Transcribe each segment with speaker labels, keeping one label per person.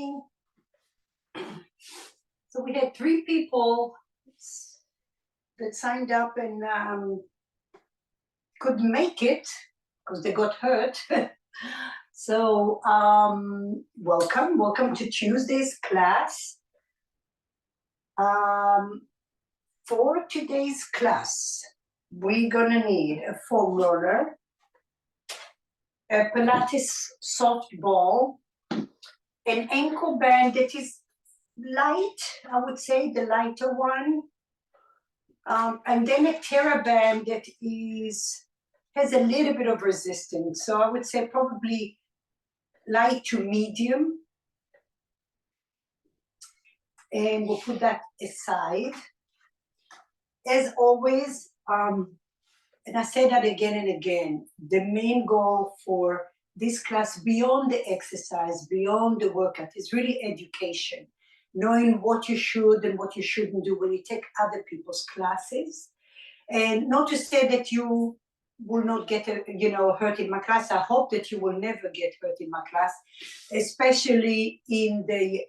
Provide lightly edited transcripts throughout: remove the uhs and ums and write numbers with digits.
Speaker 1: morning. So we had 3 people that signed up and couldn't make it because they got hurt. So welcome to Tuesday's class. For today's class, we're gonna need a foam roller, a Pilates soft ball, an ankle band that is light, I would say the lighter one, and then a TheraBand that has a little bit of resistance. So I would say probably light to medium. And we'll put that aside. As always, and I say that again and again, the main goal for this class, beyond the exercise, beyond the workout, is really education. Knowing what you should and what you shouldn't do when you take other people's classes. And not to say that you will not get hurt in my class. I hope that you will never get hurt in my class, especially in the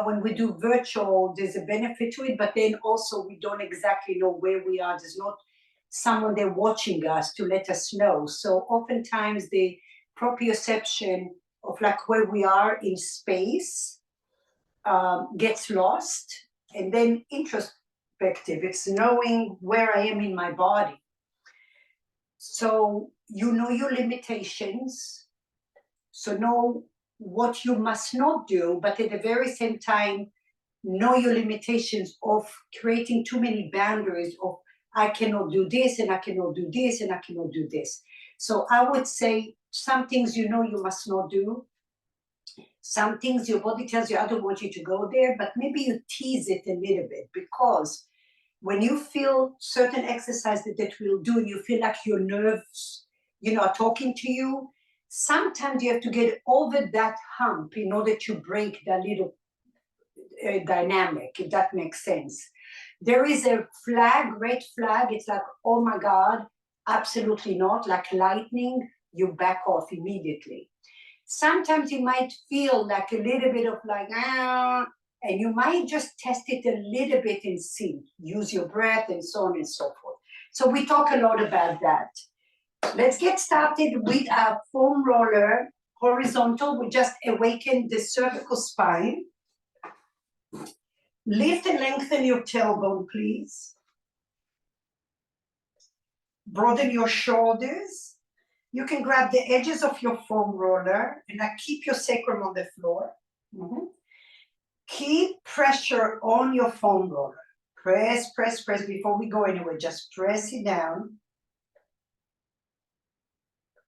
Speaker 1: when we do virtual, there's a benefit to it, but then also we don't exactly know where we are. There's not someone there watching us to let us know. So oftentimes the proprioception of like where we are in space gets lost. And then introspective, it's knowing where I am in my body. So you know your limitations, so know what you must not do, but at the very same time, know your limitations of creating too many boundaries of I cannot do this and I cannot do this and I cannot do this. So I would say some things you know you must not do. Some things your body tells you, I don't want you to go there, but maybe you tease it a little bit, because when you feel certain exercises that we'll do and you feel like your nerves, are talking to you, sometimes you have to get over that hump in order to break that little dynamic, if that makes sense. There is a flag, red flag, it's like, oh my God, absolutely not, like lightning, you back off immediately. Sometimes you might feel like a little bit of like, and you might just test it a little bit and see, use your breath and so on and so forth. So we talk a lot about that. Let's get started with our foam roller horizontal. We just awaken the cervical spine. Lift and lengthen your tailbone, please. Broaden your shoulders. You can grab the edges of your foam roller and now keep your sacrum on the floor. Keep pressure on your foam roller. Press, press, press before we go anywhere. Just press it down.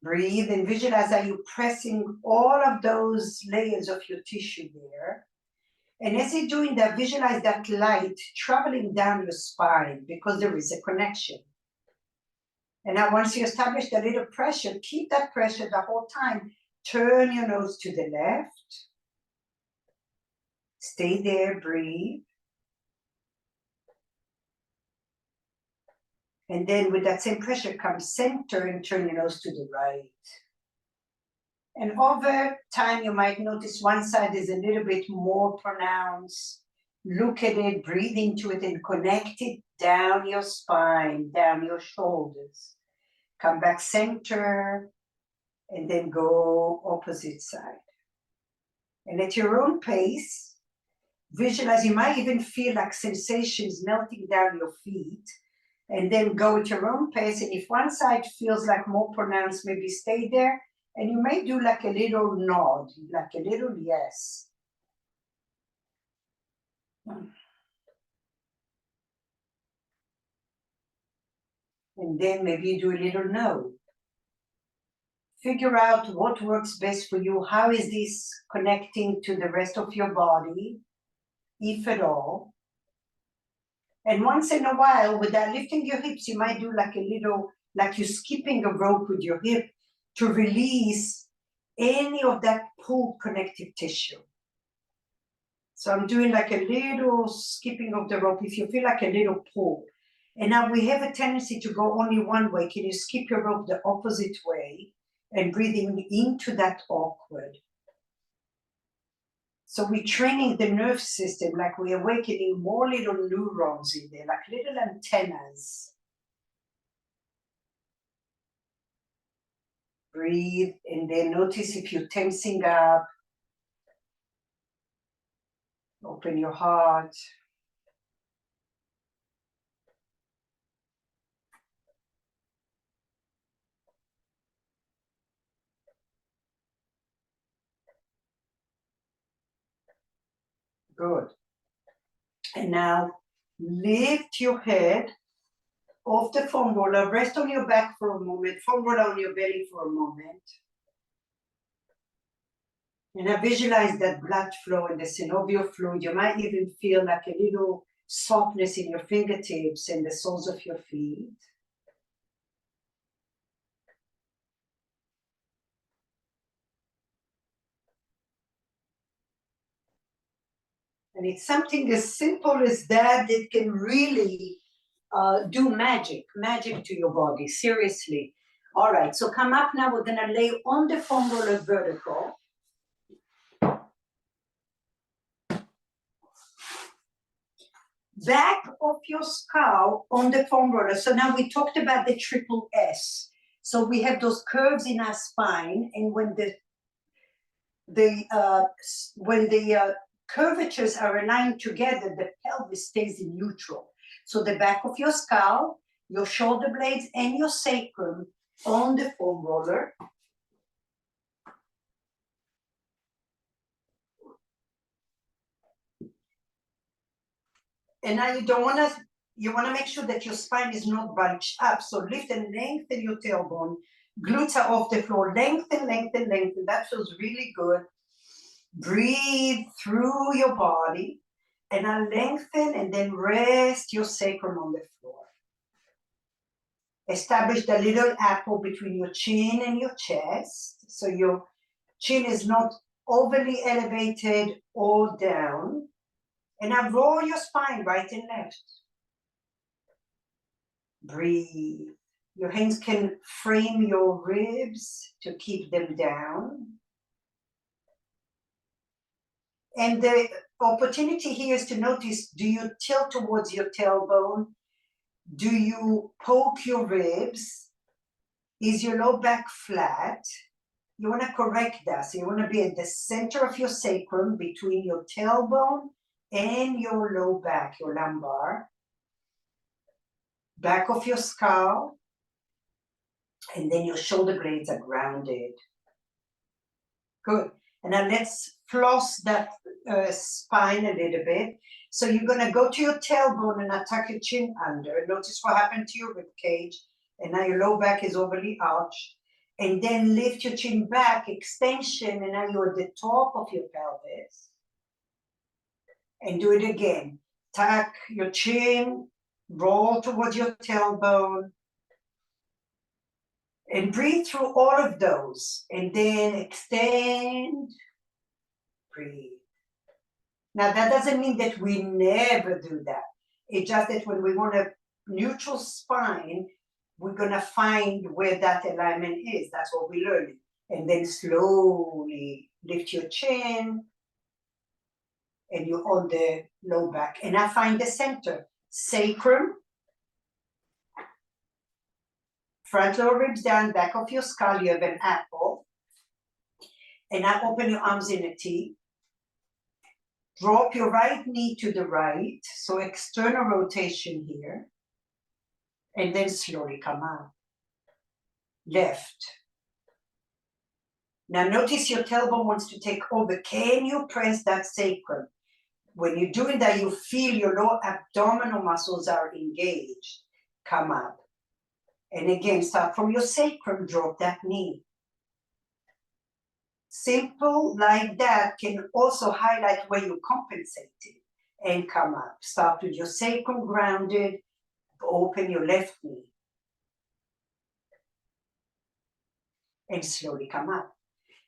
Speaker 1: Breathe and visualize how you're pressing all of those layers of your tissue there. And as you're doing that, visualize that light traveling down your spine, because there is a connection. And now once you establish the little pressure, keep that pressure the whole time. Turn your nose to the left. Stay there, breathe. And then with that same pressure, come center and turn your nose to the right. And over time, you might notice one side is a little bit more pronounced. Look at it, breathe into it, and connect it down your spine, down your shoulders. Come back center, and then go opposite side. And at your own pace, visualize, you might even feel like sensations melting down your feet, and then go at your own pace. And if one side feels like more pronounced, maybe stay there. And you may do like a little nod, like a little yes. And then maybe you do a little no. Figure out what works best for you. How is this connecting to the rest of your body, if at all? And once in a while, without lifting your hips, you might do like a little, like you're skipping a rope with your hip to release any of that pulled connective tissue. So I'm doing like a little skipping of the rope if you feel like a little pull. And now we have a tendency to go only one way. Can you skip your rope the opposite way and breathing into that awkward? So we're training the nerve system, like we're awakening more little neurons in there, like little antennas. Breathe, and then notice if you're tensing up. Open your heart. Good. And now lift your head off the foam roller, rest on your back for a moment, foam roller on your belly for a moment. And I visualize that blood flow and the synovial fluid. You might even feel like a little softness in your fingertips and the soles of your feet. And it's something as simple as that that can really do magic to your body, seriously. All right, so come up now. We're gonna lay on the foam roller vertical. Back of your skull on the foam roller. So now we talked about the triple S. So we have those curves in our spine, and when the curvatures are aligned together, the pelvis stays in neutral. So the back of your skull, your shoulder blades, and your sacrum on the foam roller. And now you want to make sure that your spine is not bunched up. So lift and lengthen your tailbone. Glutes are off the floor. Lengthen, lengthen, lengthen. That feels really good. Breathe through your body. And now lengthen and then rest your sacrum on the floor. Establish the little apple between your chin and your chest. So your chin is not overly elevated or down. And now roll your spine right and left. Breathe. Your hands can frame your ribs to keep them down. And the opportunity here is to notice, do you tilt towards your tailbone? Do you poke your ribs? Is your low back flat? You want to correct that. So you want to be at the center of your sacrum between your tailbone and your low back, your lumbar. Back of your skull. And then your shoulder blades are grounded. Good. And now let's floss that spine a little bit. So you're going to go to your tailbone and tuck your chin under. Notice what happened to your rib cage. And now your low back is overly arched. And then lift your chin back, extension, and now you're at the top of your pelvis. And do it again. Tuck your chin, roll towards your tailbone. And breathe through all of those. And then extend. Breathe. Now, that doesn't mean that we never do that. It's just that when we want a neutral spine, we're going to find where that alignment is. That's what we're learning. And then slowly lift your chin. And you're on the low back. And I find the center. Sacrum. Front lower ribs down, back of your skull. You have an apple. And now open your arms in a T. Drop your right knee to the right. So external rotation here. And then slowly come out. Left. Now notice your tailbone wants to take over. Can you press that sacrum? When you're doing that, you feel your lower abdominal muscles are engaged. Come up. And again, start from your sacrum, drop that knee. Simple like that can also highlight where you're compensating and come up. Start with your sacrum grounded, open your left knee. And slowly come up.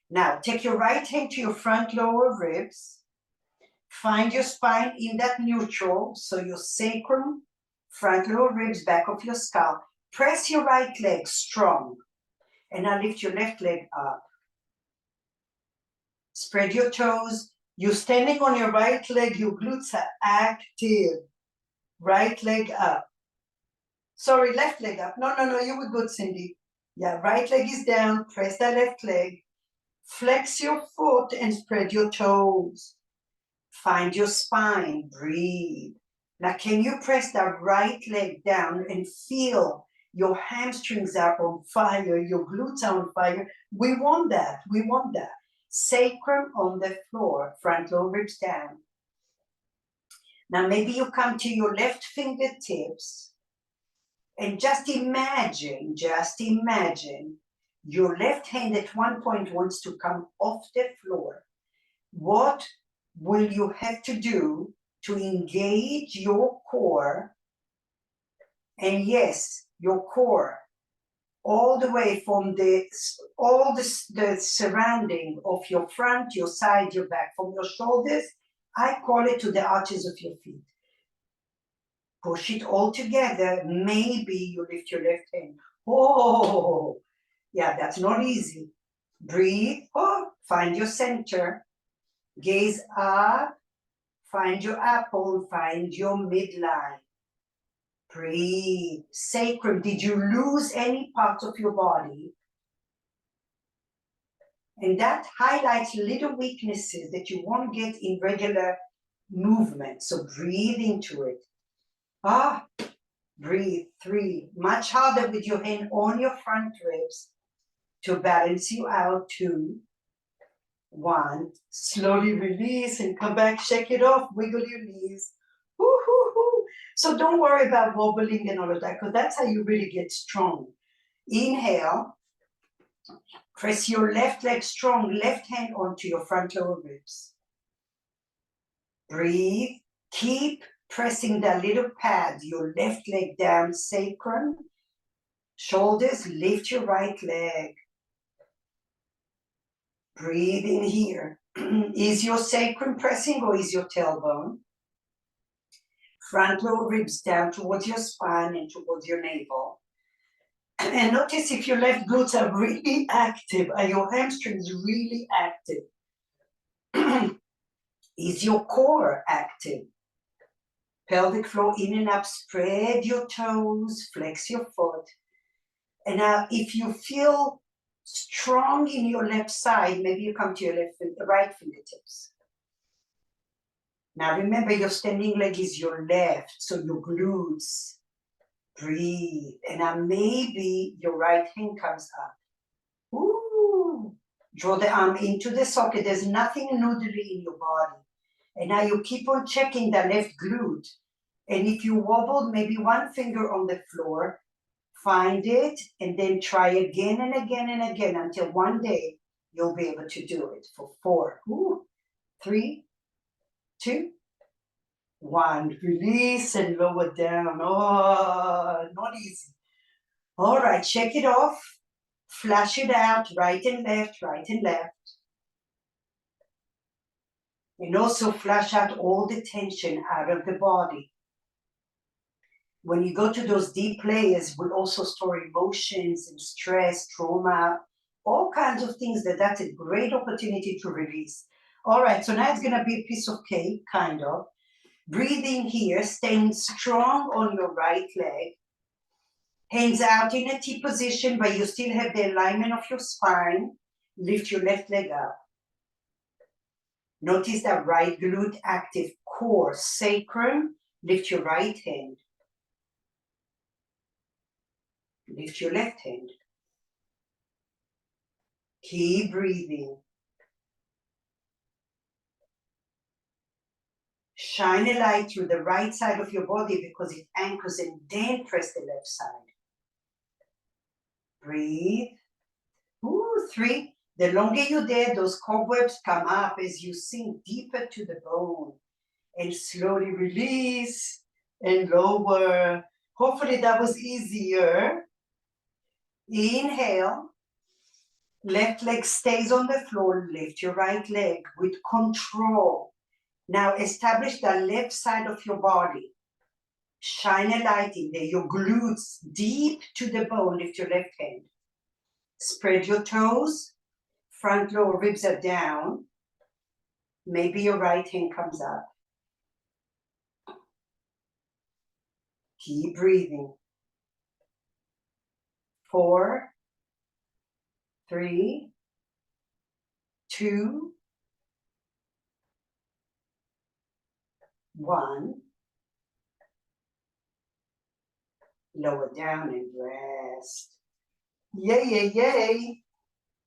Speaker 1: Now, take your right hand to your front lower ribs. Find your spine in that neutral, so your sacrum, front lower ribs, back of your skull. Press your right leg strong. And now lift your left leg up. Spread your toes, You're standing on your right leg, your glutes are active. Right leg up. Sorry, left leg up. No, you were good, Cindy. Yeah, right leg is down, press that left leg. Flex your foot and spread your toes. Find your spine, breathe. Now, can you press that right leg down and feel your hamstrings are on fire, your glutes are on fire? We want that, we want that. Sacrum on the floor, front lower ribs down. Now, maybe you come to your left fingertips and just imagine your left hand at one point wants to come off the floor. What will you have to do to engage your core? And yes, your core, all the way from the surrounding of your front, your side, your back, from your shoulders, I call it to the arches of your feet. Push it all together. Maybe you lift your left hand. Oh, yeah, that's not easy. Breathe. Oh, find your center. Gaze up. Find your apple. Find your midline. Breathe. Sacrum. Did you lose any part of your body? And that highlights little weaknesses that you won't get in regular movement. So breathe into it. Breathe. 3. Much harder with your hand on your front ribs to balance you out. 2. 1. Slowly release and come back. Shake it off. Wiggle your knees. Woo-hoo-hoo. So don't worry about wobbling and all of that, because that's how you really get strong. Inhale. Press your left leg strong, left hand onto your front lower ribs. Breathe. Keep pressing that little pad, your left leg down, sacrum, shoulders, lift your right leg. Breathe in here. Is your sacrum pressing or is your tailbone? Front lower ribs down towards your spine and towards your navel. And notice if your left glutes are really active, are your hamstrings really active? Is your core active? Pelvic floor in and up, spread your toes, flex your foot. And now if you feel strong in your left side, maybe you come to your right fingertips. Now remember, your standing leg is your left, so your glutes. Breathe. And now maybe your right hand comes up. Ooh. Draw the arm into the socket. There's nothing noodly in your body. And now you keep on checking the left glute. And if you wobble, maybe one finger on the floor, find it, and then try again and again and again until one day you'll be able to do it for 4. 3, 2, 1. Release and lower down. Oh, not easy. All right, shake it off. Flash it out, right and left, right and left. And also flush out all the tension out of the body. When you go to those deep layers, we also store emotions and stress, trauma, all kinds of things that's a great opportunity to release. All right, so now it's going to be a piece of cake, kind of. Breathe in here, staying strong on your right leg. Hands out in a T position, but you still have the alignment of your spine. Lift your left leg up. Notice that right glute active, core, sacrum. Lift your right hand. Lift your left hand. Keep breathing. Shine a light through the right side of your body because it anchors, and then press the left side. Breathe. 3. The longer you're there, those cobwebs come up as you sink deeper to the bone. And slowly release and lower. Hopefully that was easier. Inhale. Left leg stays on the floor. Lift your right leg with control. Now establish the left side of your body. Shine a light in there. Your glutes deep to the bone. Lift your left hand. Spread your toes. Front lower ribs are down. Maybe your right hand comes up. Keep breathing. 4, 3, 2, 1. Lower down and rest. Yay, yay, yay.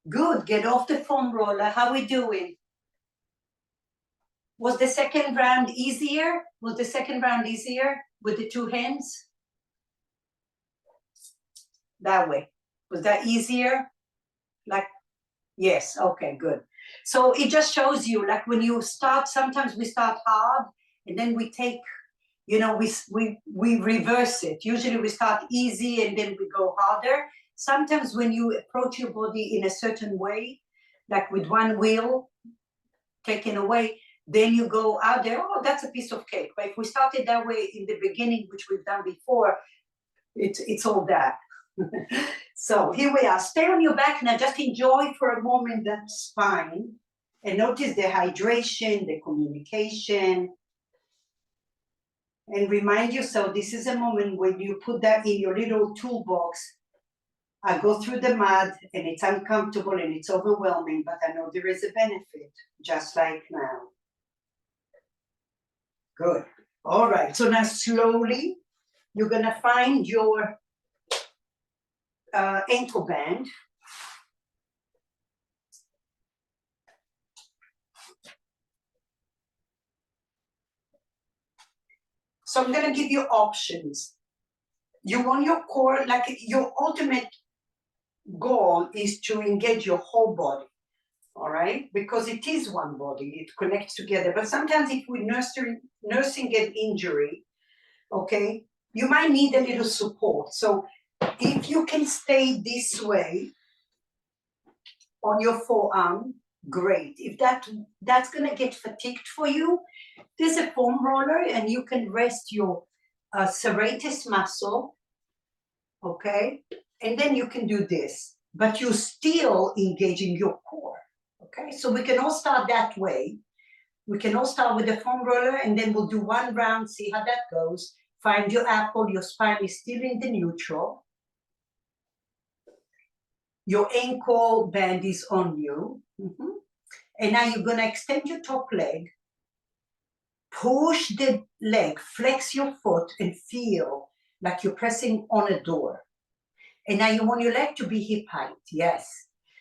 Speaker 1: Good. Get off the foam roller. How we doing? Was the second round easier? Was the second round easier with the 2 hands? That way. Was that easier? Like, yes, okay, good. So it just shows you, like when you start, sometimes we start hard and then we take, you know, we reverse it. Usually we start easy and then we go harder. Sometimes when you approach your body in a certain way, like with one wheel taken away, then you go out there, oh, that's a piece of cake. But if we started that way in the beginning, which we've done before, it's all that. So here we are. Stay on your back now. Just enjoy for a moment that spine. And notice the hydration, the communication. And remind yourself, this is a moment when you put that in your little toolbox. I go through the mud and it's uncomfortable and it's overwhelming, but I know there is a benefit, just like now. Good. All right. So now slowly, you're going to find your ankle band. So I'm going to give you options. You want your core, like your ultimate goal is to engage your whole body, all right? Because it is one body, it connects together. But sometimes if we're nursing an injury, okay, you might need a little support. So if you can stay this way on your forearm, great. If that's going to get fatigued for you, there's a foam roller and you can rest your serratus muscle, okay? And then you can do this, but you're still engaging your core, okay? So we can all start that way. We can all start with the foam roller and then we'll do one round, see how that goes. Find your apple, your spine is still in the neutral. Your ankle band is on you. And now you're gonna extend your top leg, push the leg, flex your foot and feel like you're pressing on a door. And now you want your leg to be hip height, yes.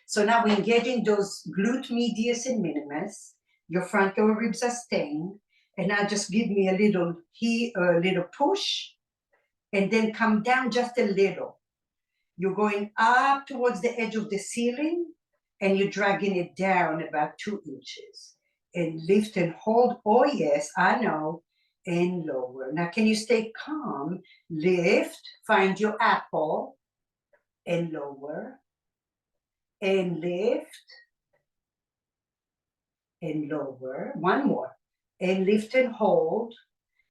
Speaker 1: So now we're engaging those glute medius and minimus. Your front lower ribs are staying. And now just give me a little push, and then come down just a little. You're going up towards the edge of the ceiling, and you're dragging it down about 2 inches. And lift and hold, oh yes, I know, and lower. Now can you stay calm? Lift, find your apple, and lower, and lift, and lower. One more, and lift and hold.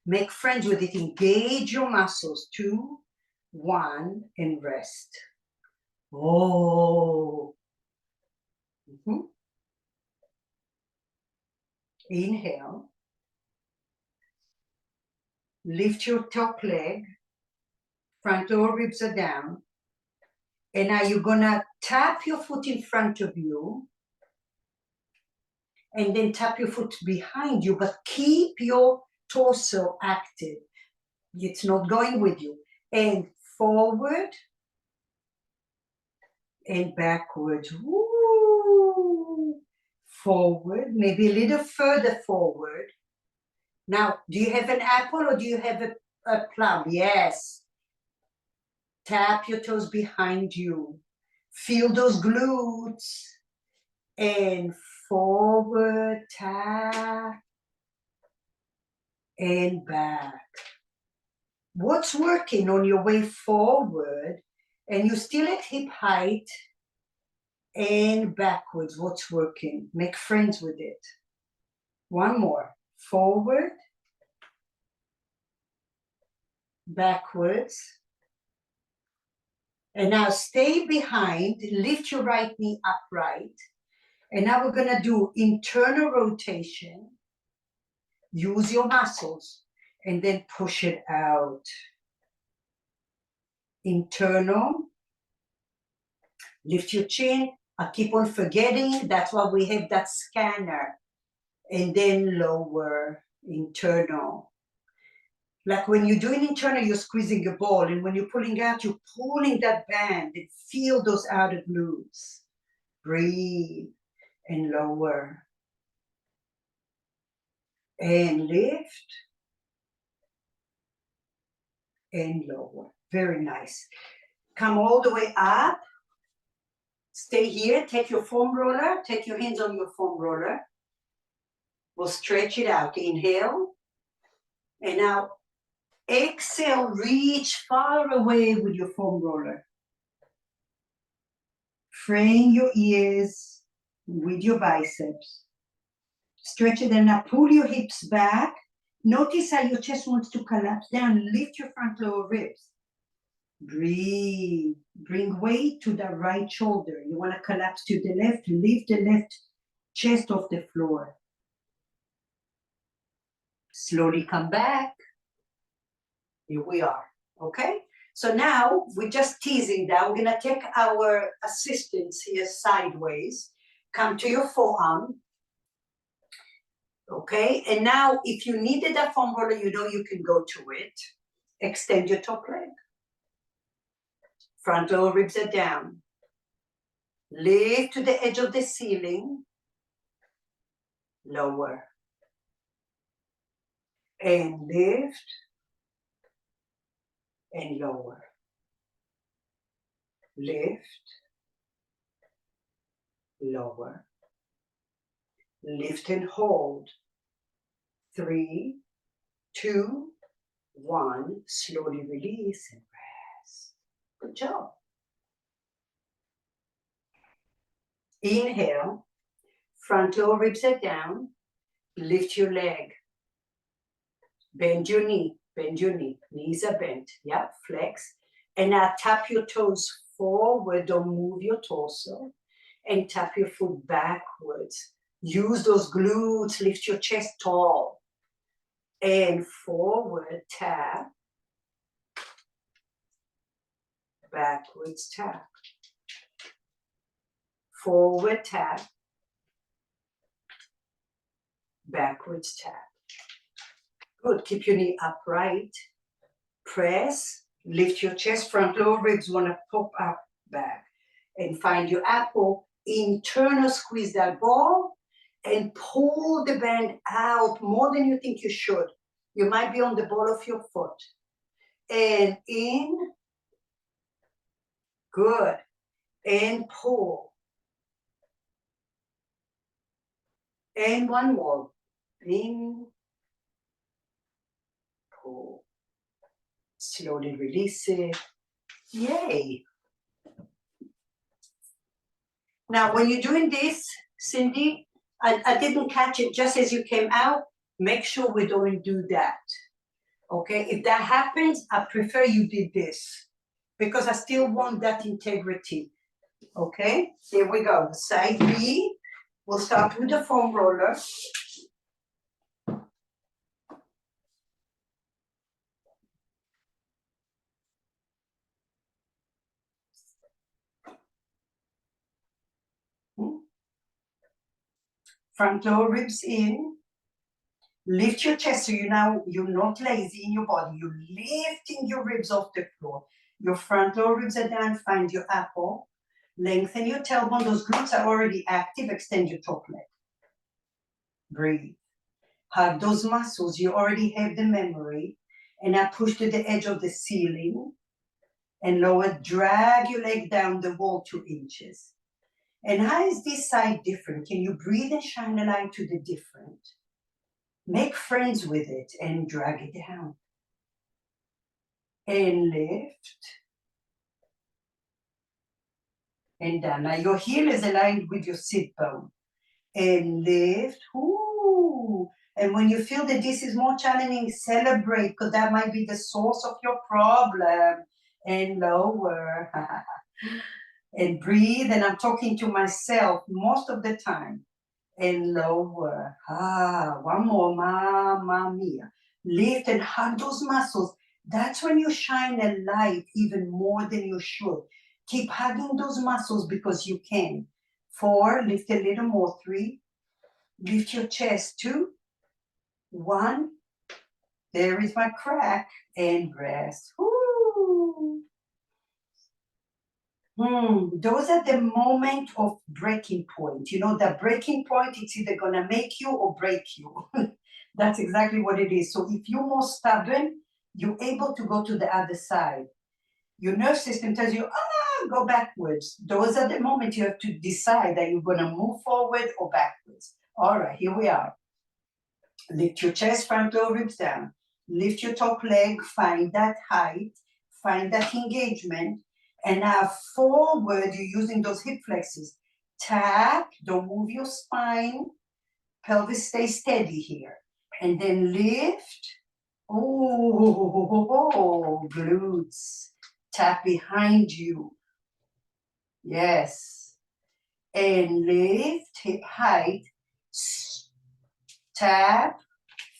Speaker 1: Make friends with it, engage your muscles. 2, 1, and rest. Oh. Inhale. Lift your top leg. Front lower ribs are down. And now you're gonna tap your foot in front of you. And then tap your foot behind you, but keep your torso active. It's not going with you. And forward and backwards. Woo. Forward, maybe a little further forward. Now, do you have an apple or do you have a plum? Yes. Tap your toes behind you. Feel those glutes. And forward, tap. And back. What's working on your way forward, and you're still at hip height, and backwards, what's working? Make friends with it. One more. Forward, backwards. And now stay behind, lift your right knee upright, And now we're gonna do internal rotation. Use your muscles and then push it out. Internal. Lift your chin. I keep on forgetting. That's why we have that scanner. And then lower. Internal. Like when you're doing internal, you're squeezing a ball. And when you're pulling out, you're pulling that band and feel those outer glutes. Breathe and lower. And lift. And lower. Very nice. Come all the way up. Stay here. Take your foam roller. Take your hands on your foam roller. We'll stretch it out. Inhale. And now exhale. Reach far away with your foam roller. Frame your ears with your biceps. Stretch it and now pull your hips back. Notice how your chest wants to collapse down. Lift your front lower ribs. Breathe. Bring weight to the right shoulder. You want to collapse to the left. Lift the left chest off the floor. Slowly come back. Here we are. Okay? So now we're just teasing that. We're going to take our assistants here sideways. Come to your forearm. Okay? And now if you needed that foam roller, you know you can go to it. Extend your top leg. Front lower ribs are down. Lift to the edge of the ceiling. Lower. And lift. And lower. Lift. Lower. Lift and hold. 3, 2, 1. Slowly release and rest. Good job. Inhale. Front lower ribs are down. Lift your leg. Bend your knee. Bend your knee. Knees are bent. Yeah, flex. And now tap your toes forward. Don't move your torso. And tap your foot backwards. Use those glutes. Lift your chest tall. And forward tap. Backwards tap. Forward tap. Backwards tap. Good. Keep your knee upright. Press. Lift your chest. Front lower ribs want to pop up back. And find your apple. Internal squeeze that ball. And pull the band out more than you think you should. You might be on the ball of your foot. And in. Good. And pull. And one more. In. Pull. Slowly release it. Yay. Now, when you're doing this, Cindy, I didn't catch it just as you came out. Make sure we don't do that. Okay? If that happens, I prefer you did this because I still want that integrity. Okay? Here we go. Side B. We'll start with the foam roller. Front lower ribs in. Lift your chest so you're not lazy in your body. You're lifting your ribs off the floor. Your front lower ribs are down. Find your apple. Lengthen your tailbone. Those glutes are already active. Extend your top leg. Breathe. Hug those muscles. You already have the memory. And now push to the edge of the ceiling. And lower. Drag your leg down the wall 2 inches. And how is this side different? Can you breathe and shine a light to the different? Make friends with it and drag it down. And lift. And down. Now your heel is aligned with your sit bone. And lift. Ooh. And when you feel that this is more challenging, celebrate because that might be the source of your problem. And lower. And breathe, and I'm talking to myself most of the time. And lower. One more, mamma mia. Lift and hug those muscles. That's when you shine a light even more than you should. Keep hugging those muscles because you can. 4, lift a little more. 3, lift your chest. 2, 1, there is my crack, and rest. Woo. Those are the moment of breaking point. You know, the breaking point, it's either gonna make you or break you. That's exactly what it is. So if you're more stubborn, you're able to go to the other side. Your nerve system tells you, go backwards. Those are the moments you have to decide that you're gonna move forward or backwards. All right, here we are. Lift your chest, front lower ribs down. Lift your top leg, find that height, find that engagement. And now forward, you're using those hip flexors. Tap, don't move your spine. Pelvis stay steady here. And then lift. Oh, glutes. Tap behind you. Yes. And lift, hip height. Tap,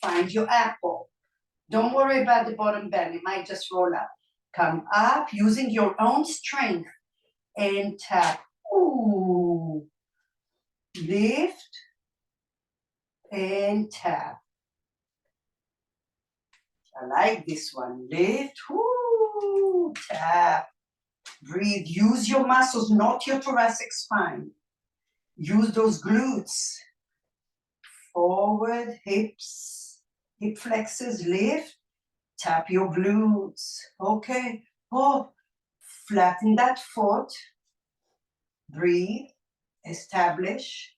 Speaker 1: find your apple. Don't worry about the bottom bend. It might just roll up. Come up using your own strength and tap. Ooh. Lift and tap. I like this one. Lift. Ooh. Tap. Breathe. Use your muscles, not your thoracic spine. Use those glutes. Forward, hips, hip flexors, lift. Tap your glutes. Okay. Oh, flatten that foot. Breathe. Establish.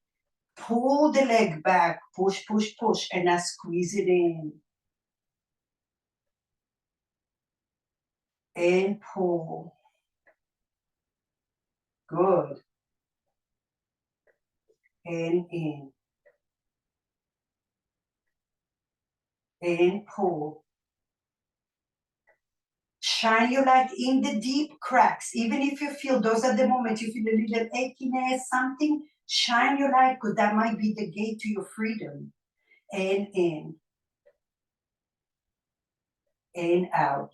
Speaker 1: Pull the leg back. Push, push, push. And now squeeze it in. And pull. Good. And in. And pull. Shine your light in the deep cracks. Even if you feel, those are the moments you feel a little achiness, something, shine your light because that might be the gate to your freedom. And in. And out.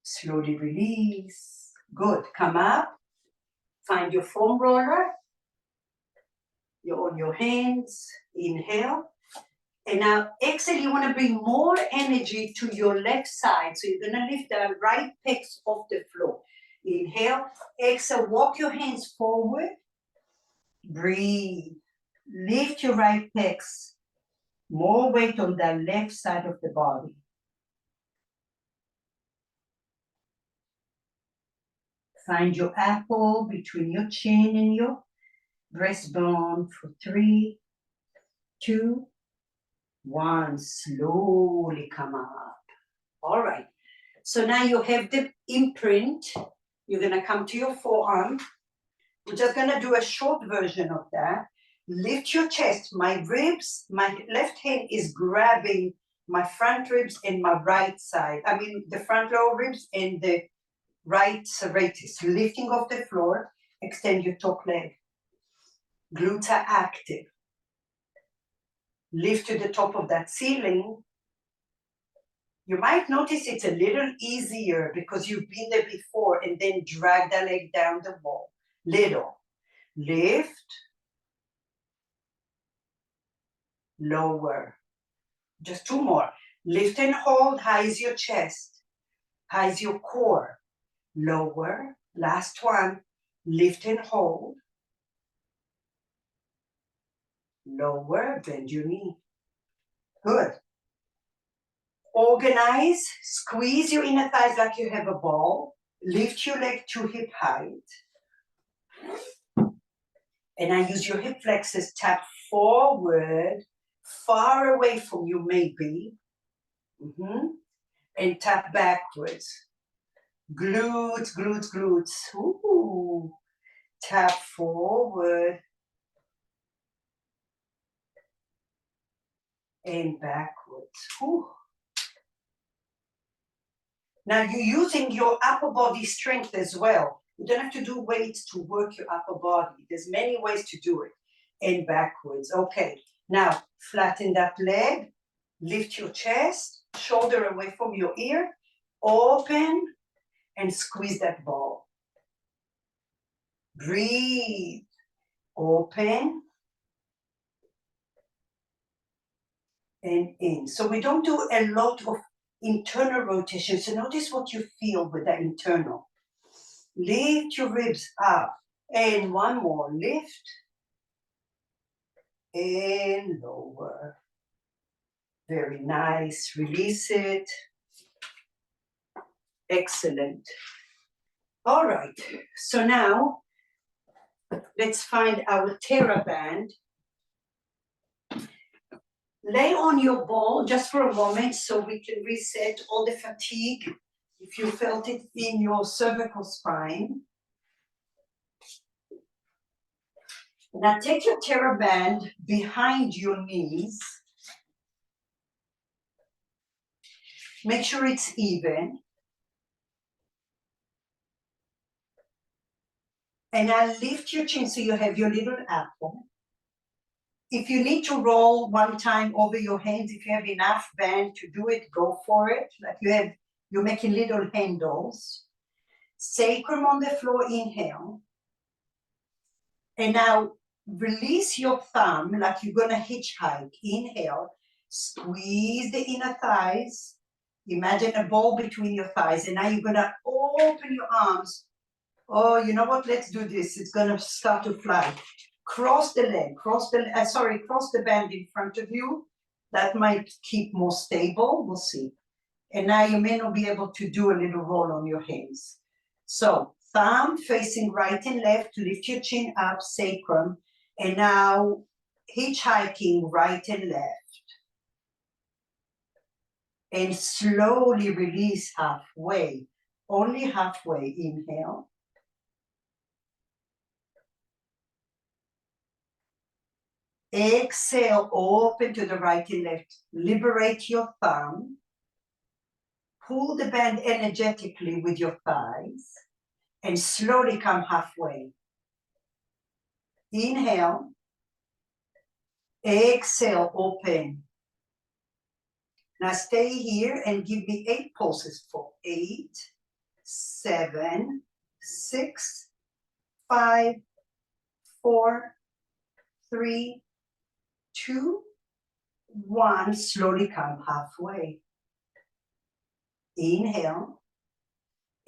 Speaker 1: Slowly release. Good. Come up. Find your foam roller. You're on your hands. Inhale. And now exhale, you want to bring more energy to your left side. So you're going to lift the right pecs off the floor. Inhale. Exhale, walk your hands forward. Breathe. Lift your right pecs. More weight on the left side of the body. Find your apple between your chin and your breastbone for 3, 2, 1. Slowly come up. All right. So now you have the imprint. You're going to come to your forearm. We're just going to do a short version of that. Lift your chest. My ribs, my left hand is grabbing my front ribs and my right side. I mean, the front lower ribs and the right serratus. Lifting off the floor. Extend your top leg. Glutes are active. Lift to the top of that ceiling. You might notice it's a little easier because you've been there before, and then drag the leg down the wall. Little. Lift. Lower. Just 2 more. Lift and hold. High is your chest. High is your core. Lower. Last one. Lift and hold. Lower. Bend your knee. Good. Organize. Squeeze your inner thighs like you have a ball. Lift your leg to hip height. And I use your hip flexors. Tap forward, far away from you maybe. And tap backwards. Glutes, glutes, glutes. Ooh. Tap forward. And backwards. Ooh. Now you're using your upper body strength as well. You don't have to do weights to work your upper body. There's many ways to do it. And backwards. Okay. Now flatten that leg. Lift your chest. Shoulder away from your ear. Open and squeeze that ball. Breathe. Open. And in. So we don't do a lot of internal rotation. So notice what you feel with that internal. Lift your ribs up. And one more. Lift. And lower. Very nice. Release it. Excellent. All right. So now let's find our TheraBand. Lay on your ball just for a moment so we can reset all the fatigue if you felt it in your cervical spine. Now take your TheraBand behind your knees. Make sure it's even. And now lift your chin so you have your little apple. If you need to roll one time over your hands, if you have enough band to do it, go for it. Like you're making little handles. Sacrum on the floor, inhale. And now release your thumb like you're gonna hitchhike. Inhale, squeeze the inner thighs. Imagine a ball between your thighs. And now you're gonna open your arms. Oh, you know what? Let's do this. It's gonna start to fly. Cross the leg, cross the band in front of you. That might keep more stable. We'll see. And now you may not be able to do a little roll on your hands. So thumb facing right and left, lift your chin up, sacrum. And now hitchhiking right and left. And slowly release halfway, only halfway. Inhale. Exhale, open to the right and left. Liberate your thumb. Pull the band energetically with your thighs and slowly come halfway. Inhale. Exhale, open. Now stay here and give me 8 pulses for 8, 7, 6, 5, 4, 3, 2, 1. Slowly come halfway. Inhale.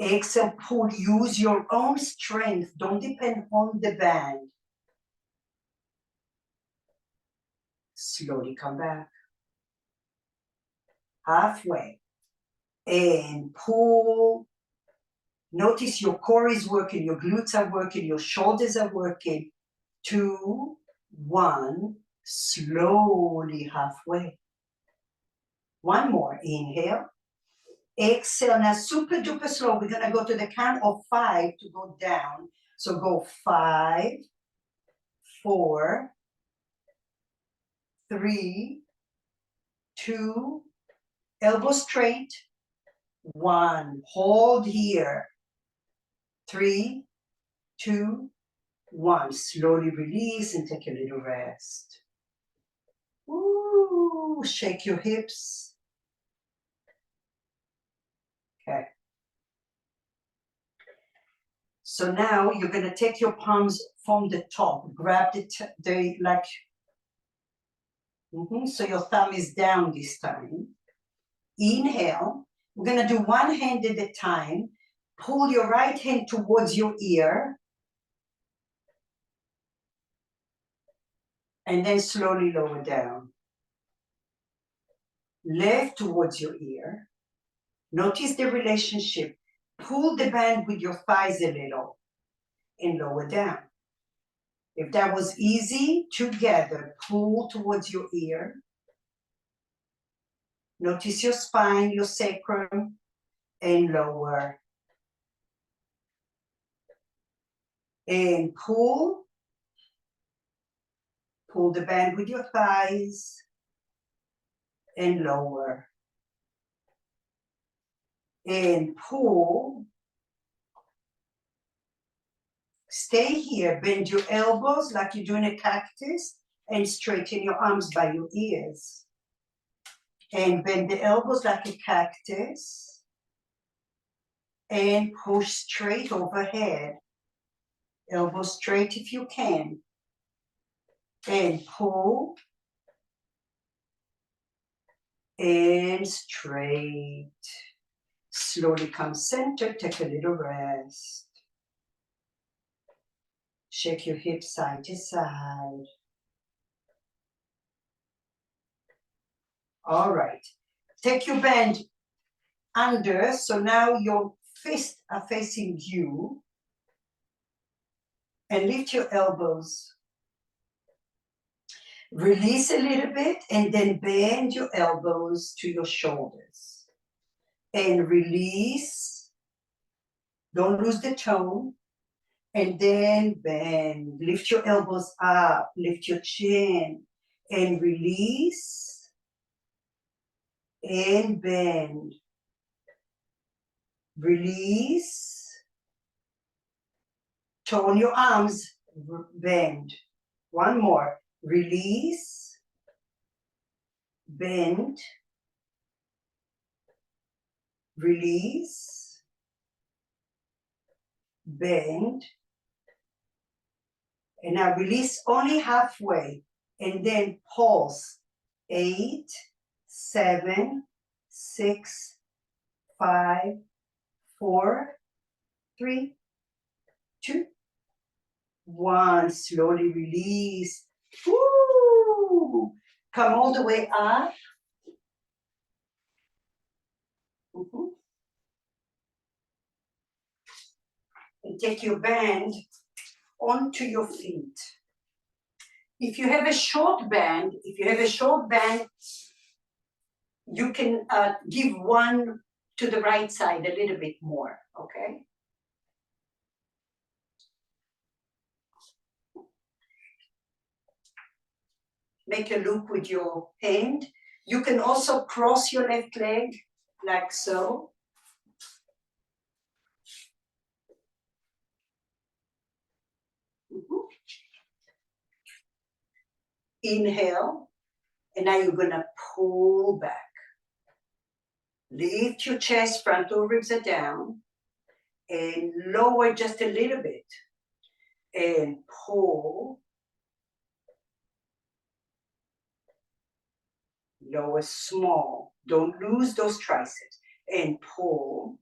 Speaker 1: Exhale, pull. Use your own strength. Don't depend on the band. Slowly come back. Halfway. And pull. Notice your core is working, your glutes are working, your shoulders are working. 2, 1. Slowly halfway. One more. Inhale. Exhale. Now super duper slow. We're gonna go to the count of 5 to go down. So go 5, 4, 3, 2, elbow straight, 1. Hold here. 3, 2, 1. Slowly release and take a little rest. Ooh, shake your hips. Okay. So now you're going to take your palms from the top, grab the like, so your thumb is down this time. Inhale. We're going to do one hand at a time. Pull your right hand towards your ear. And then slowly lower down. Left towards your ear. Notice the relationship. Pull the band with your thighs a little and lower down. If that was easy, together, pull towards your ear. Notice your spine, your sacrum, and lower. And pull. Pull the band with your thighs and lower. and pull. Stay here, bend your elbows like you're doing a cactus, and straighten your arms by your ears. And bend the elbows like a cactus, and push straight overhead. Elbows straight if you can. And pull, and straight. Slowly come center, take a little rest. Shake your hips side to side. All right. Take your band under, so now your fists are facing you. And lift your elbows. Release a little bit and then bend your elbows to your shoulders. And release. Don't lose the tone. And then bend. Lift your elbows up. Lift your chin. And release. And bend. Release. Tone your arms. Bend. One more. Release. Bend. Release. Bend. And now release only halfway. And then pulse. 8, 7, 6, 5, 4, 3, 2, 1. Slowly release. Woo! Come all the way up. And take your band onto your feet. If you have a short band, you can give one to the right side a little bit more, okay? Make a loop with your hand. You can also cross your left leg like so. Inhale, and now you're gonna pull back. Lift your chest, frontal ribs are down, and lower just a little bit. And pull. Lower small. Don't lose those triceps. And pull.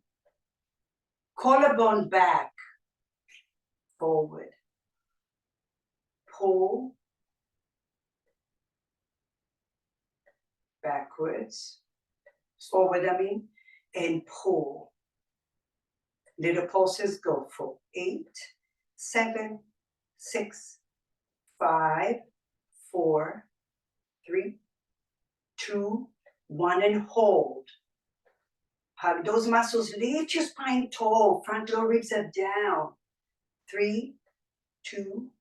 Speaker 1: Collarbone back. Forward. Pull. Backwards. Forward, I mean. And pull. Little pulses go for 8, 7, 6, 5, 4, 3, 2, 1, and hold. Hug those muscles. Lift your spine tall. Frontal ribs are down. 3, 2,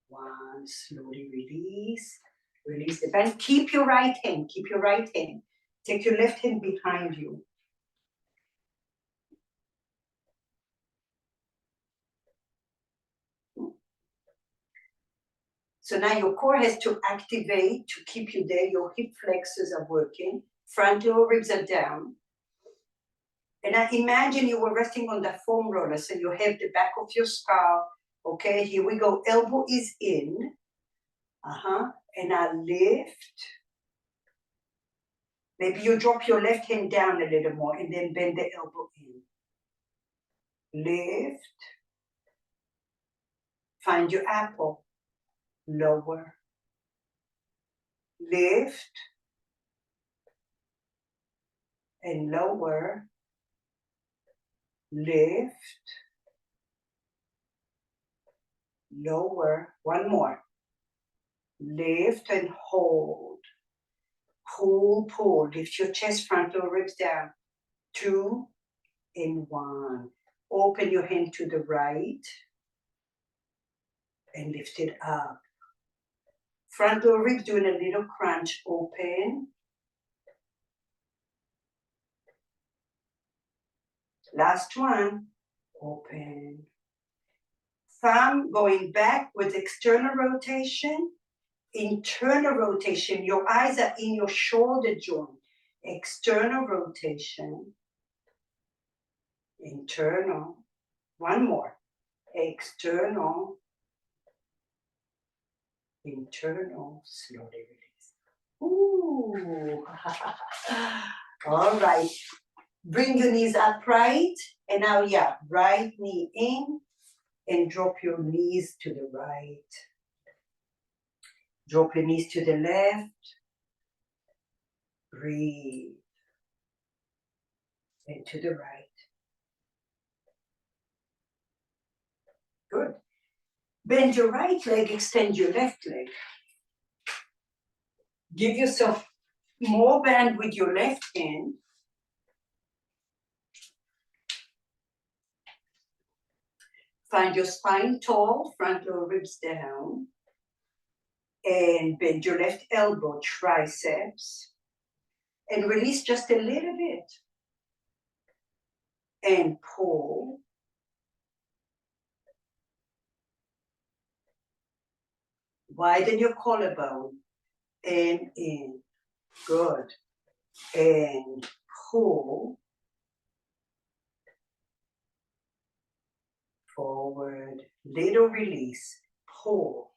Speaker 1: 1. Slowly release. Release the band. Keep your right hand. Keep your right hand. Take your left hand behind you. So now your core has to activate to keep you there. Your hip flexors are working. Frontal ribs are down. And I imagine you were resting on the foam roller. So you have the back of your skull. Okay, here we go. Elbow is in. And I lift. Maybe you drop your left hand down a little more and then bend the elbow in. Lift. Find your apple. Lower. Lift. And lower. Lift. Lower. One more. Lift and hold. Pull, pull. Lift your chest, frontal ribs down. 2 and 1. Open your hand to the right and lift it up. Frontal ribs doing a little crunch. Open. Last one, open. Thumb going back with external rotation, internal rotation. Your eyes are in your shoulder joint. External rotation, internal. One more. External, internal, slowly release. Ooh. All right. Bring your knees upright. And now, yeah, right knee in and drop your knees to the right. Drop your knees to the left. Breathe. And to the right. Good. Bend your right leg, extend your left leg. Give yourself more bend with your left hand. Find your spine tall, front lower ribs down. And bend your left elbow, triceps. And release just a little bit. And pull. Widen your collarbone. And in. Good. And pull. Forward. Little release. Pull.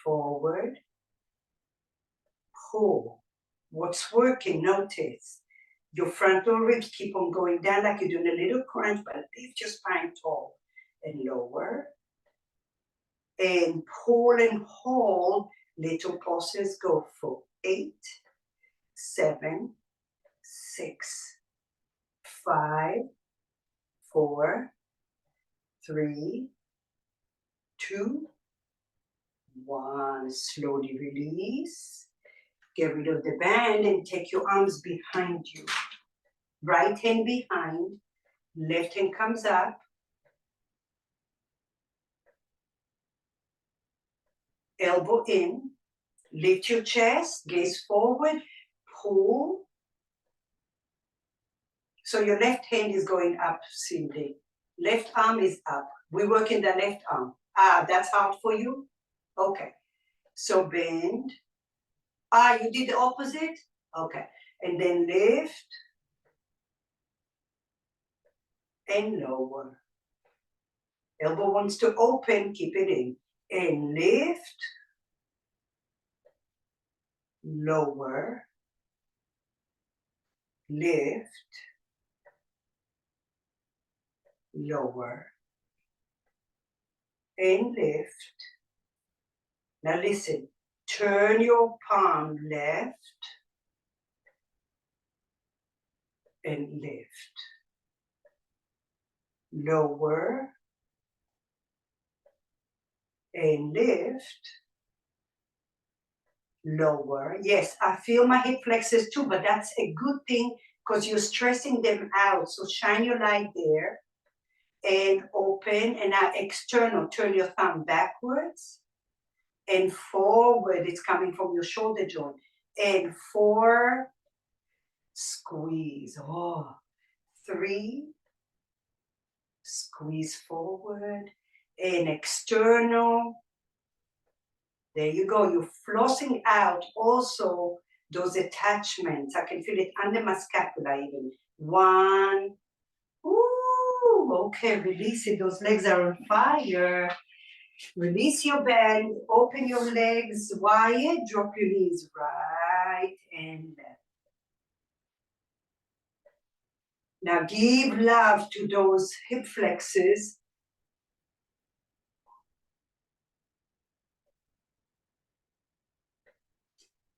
Speaker 1: Forward. Pull. What's working? Notice. Your frontal ribs keep on going down like you're doing a little crunch, but lift your spine tall. And lower. And pull and hold. Little pulses go for 8, 7, 6, 5, 4, 3, 2, 1. Slowly release. Get rid of the band and take your arms behind you. Right hand behind. Left hand comes up. Elbow in. Lift your chest. Gaze forward. Pull. So your left hand is going up simply. Left arm is up. We work in the left arm. Ah, that's hard for you? Okay. So bend. Ah, you did the opposite? Okay. And then lift. And lower. Elbow wants to open, keep it in. And lift. Lower. Lift. Lower. And lift. Now listen. Turn your palm left. And lift. Lower. And lift. Lower. Yes, I feel my hip flexors too, but that's a good thing because you're stressing them out. So shine your light there. And open. And now external. Turn your thumb backwards. And forward. It's coming from your shoulder joint. And 4. Squeeze. Oh. 3. Squeeze forward. And external. There you go. You're flossing out also those attachments. I can feel it under my scapula even. 1. Ooh, okay, release it. Those legs are on fire. Release your bend. Open your legs wide. Drop your knees right and left. Now give love to those hip flexors.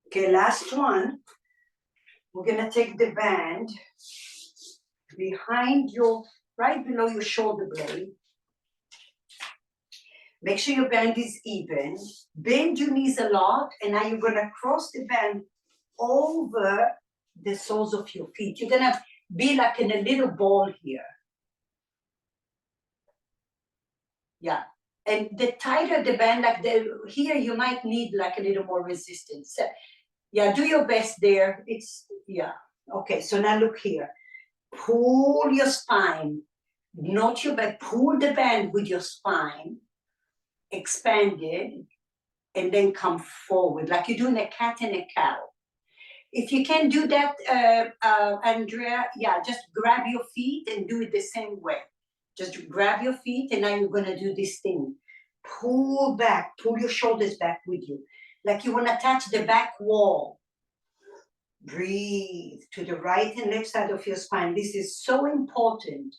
Speaker 1: Okay, last one. We're gonna take the band behind your, right below your shoulder blade. Make sure your band is even. Bend your knees a lot, and now you're gonna cross the band over the soles of your feet. You're gonna be like in a little ball here. Yeah. And the tighter the band, like here, you might need like a little more resistance. Yeah, do your best there. It's, yeah. Okay, so now look here. Pull your spine, not your back, pull the band with your spine, expand it, and then come forward, like you're doing a cat and a cow. If you can do that, Andrea, yeah, just grab your feet and do it the same way. Just grab your feet, and now you're gonna do this thing. Pull back, pull your shoulders back with you, like you wanna touch the back wall. Breathe to the right and left side of your spine. This is so important.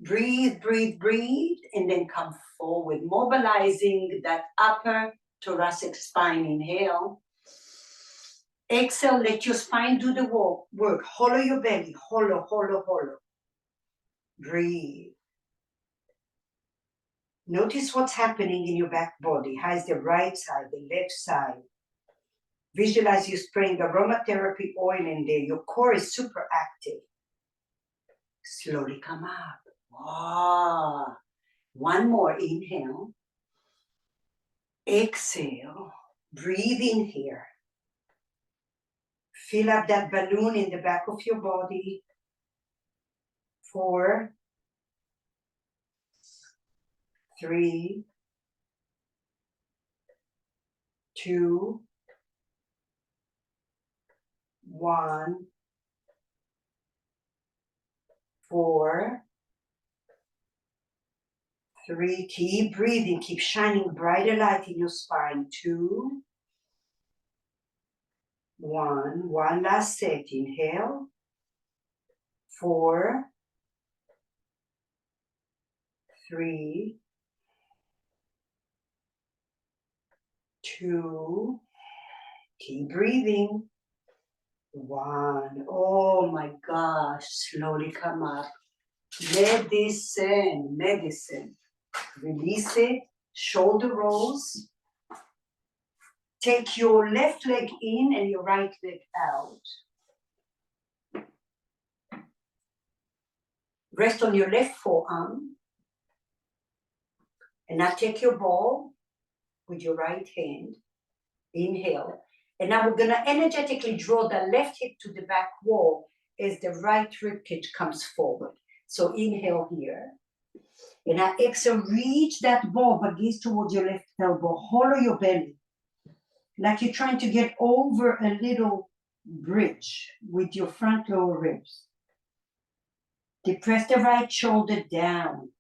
Speaker 1: Breathe, breathe, breathe, and then come forward, mobilizing that upper thoracic spine. Inhale. Exhale, let your spine do the work. Hollow your belly, hollow, hollow, hollow. Breathe. Notice what's happening in your back body. How is the right side, the left side? Visualize you spraying aromatherapy oil in there. Your core is super active. Slowly come up. Ah. One more, inhale. Exhale. Breathe in here. Fill up that balloon in the back of your body. 4, 3, 2, 1, 4, 3. Keep breathing. Keep shining brighter light in your spine. 2, 1. One last set. Inhale. 4, 3, 2. Keep breathing. 1. Oh my gosh. Slowly come up. Medicine, medicine. Release it. Shoulder rolls. Take your left leg in and your right leg out. Rest on your left forearm. And now take your ball with your right hand. Inhale. And now we're going to energetically draw the left hip to the back wall as the right ribcage comes forward. So inhale here. And now exhale, reach that ball, but gaze towards your left elbow. Hollow your belly. Like you're trying to get over a little bridge with your front lower ribs. Depress the right shoulder down.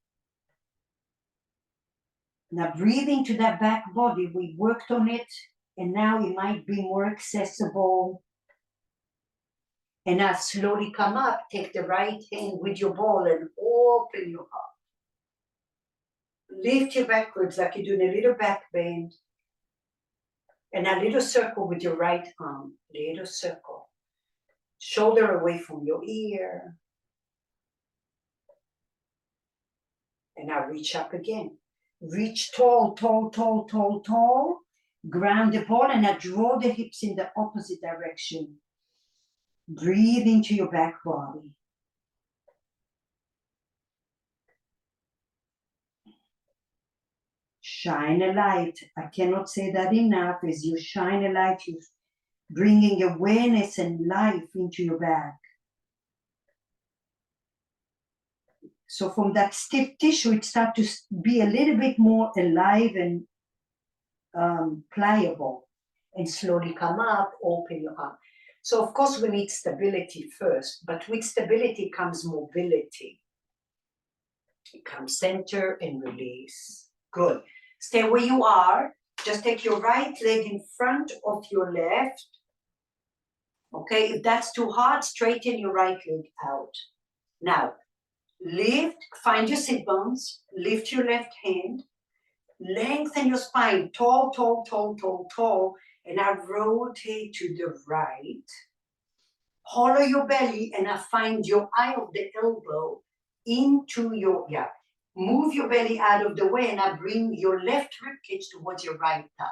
Speaker 1: Now breathing to that back body. We worked on it, and now it might be more accessible. And now slowly come up. Take the right hand with your ball and open your heart. Lift your back ribs like you're doing a little back bend. And a little circle with your right arm. Little circle. Shoulder away from your ear. And now reach up again. Reach tall, tall, tall, tall, tall. Ground the ball and now draw the hips in the opposite direction. Breathe into your back body. Shine a light. I cannot say that enough. As you shine a light, you're bringing awareness and life into your back. So from that stiff tissue, it starts to be a little bit more alive and pliable. And slowly come up, open your arm. So of course we need stability first, but with stability comes mobility. Come center and release. Good. Stay where you are. Just take your right leg in front of your left. Okay, if that's too hard, straighten your right leg out. Now, lift, find your sit bones, lift your left hand, lengthen your spine, tall, tall, tall, tall, tall, and now rotate to the right. Hollow your belly, and now find your eye of the elbow into your, move your belly out of the way, and now bring your left ribcage towards your right thigh.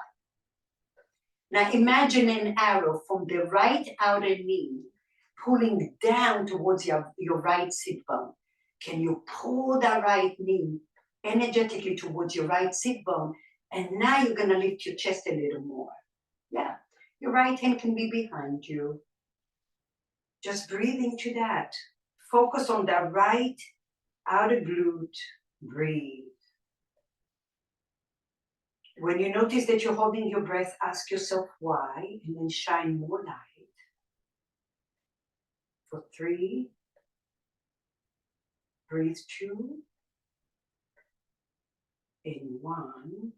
Speaker 1: Now imagine an arrow from the right outer knee pulling down towards your right sit bone. Can you pull that right knee energetically towards your right sit bone? And now you're going to lift your chest a little more. Yeah, your right hand can be behind you. Just breathe into that. Focus on the right outer glute. Breathe. When you notice that you're holding your breath, ask yourself why, and then shine more light. For 3, breathe 2, and 1.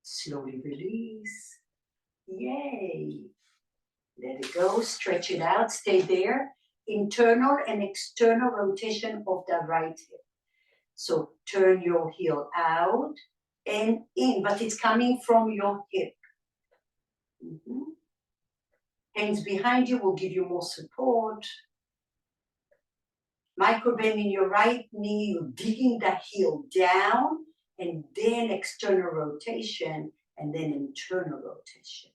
Speaker 1: Slowly release. Yay! Let it go, stretch it out, stay there. Internal and external rotation of the right hip. So turn your heel out and in, but it's coming from your hip. Hands behind you will give you more support. Micro bend in your right knee, you're digging the heel down, and then external rotation, and then internal rotation.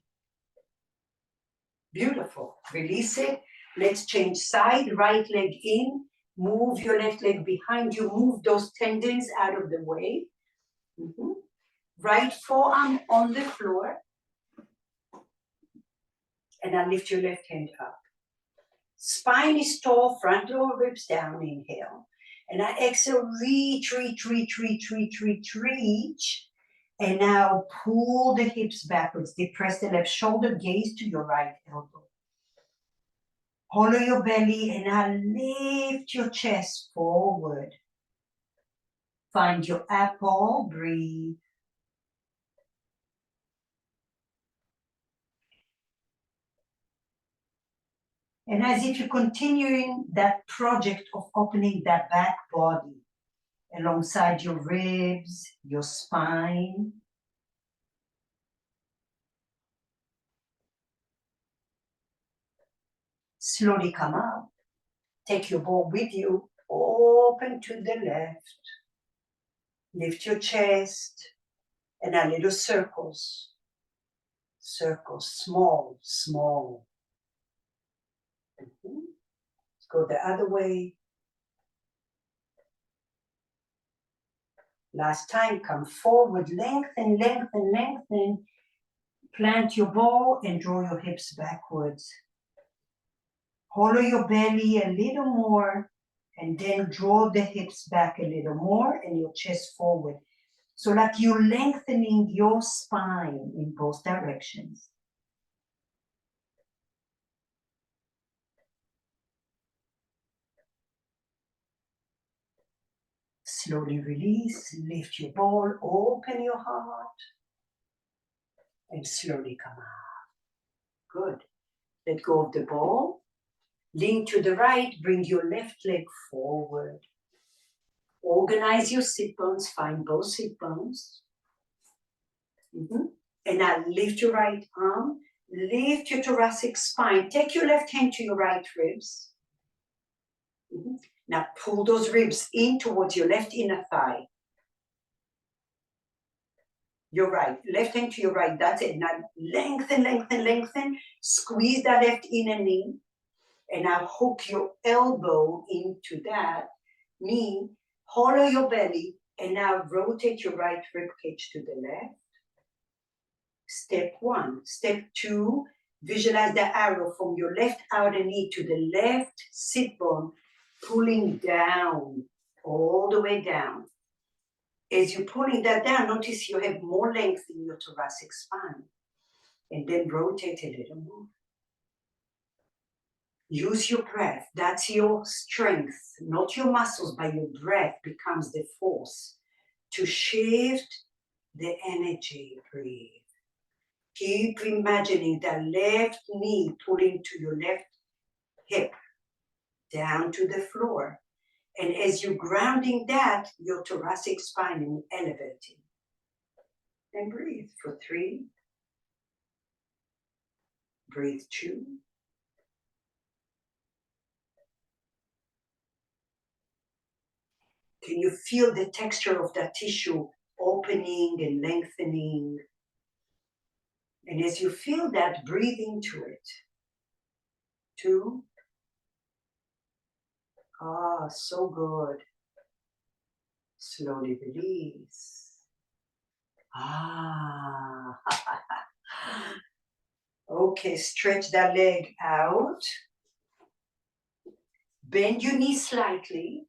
Speaker 1: Beautiful. Release it. Let's change side. Right leg in. Move your left leg behind you. Move those tendons out of the way. Right forearm on the floor. And now lift your left hand up. Spine is tall, front lower ribs down. Inhale. And now exhale, reach. And now pull the hips backwards. Depress the left shoulder, gaze to your right elbow. Hollow your belly and now lift your chest forward. Find your apple, breathe. And as if you're continuing that project of opening that back body alongside your ribs, your spine. Slowly come up. Take your ball with you. Open to the left. Lift your chest. And a little circles. Circles, small, small. Let's go the other way. Last time, come forward, lengthen. Plant your ball and draw your hips backwards. Hollow your belly a little more and then draw the hips back a little more and your chest forward. So like you're lengthening your spine in both directions. Slowly release, lift your ball, open your heart, and slowly come up. Good. Let go of the ball. Lean to the right, bring your left leg forward. Organize your sit bones, find both sit bones. And now lift your right arm, lift your thoracic spine. Take your left hand to your right ribs. Now pull those ribs in towards your left inner thigh. Your right, left hand to your right, that's it. Now lengthen. Squeeze that left inner knee. And now hook your elbow into that knee. Hollow your belly. And now rotate your right rib cage to the left. Step 1. Step 2, visualize the arrow from your left outer knee to the left sit bone, pulling down, all the way down. As you're pulling that down, notice you have more length in your thoracic spine. And then rotate a little more. Use your breath. That's your strength, not your muscles, but your breath becomes the force to shift the energy. Breathe. Keep imagining the left knee pulling to your left hip, down to the floor. And as you're grounding that, your thoracic spine is elevating. And breathe for 3. Breathe 2. Can you feel the texture of that tissue opening and lengthening? And as you feel that, breathe into it. 2. Ah, so good. Slowly release. Ah. Okay, stretch that leg out. Bend your knee slightly.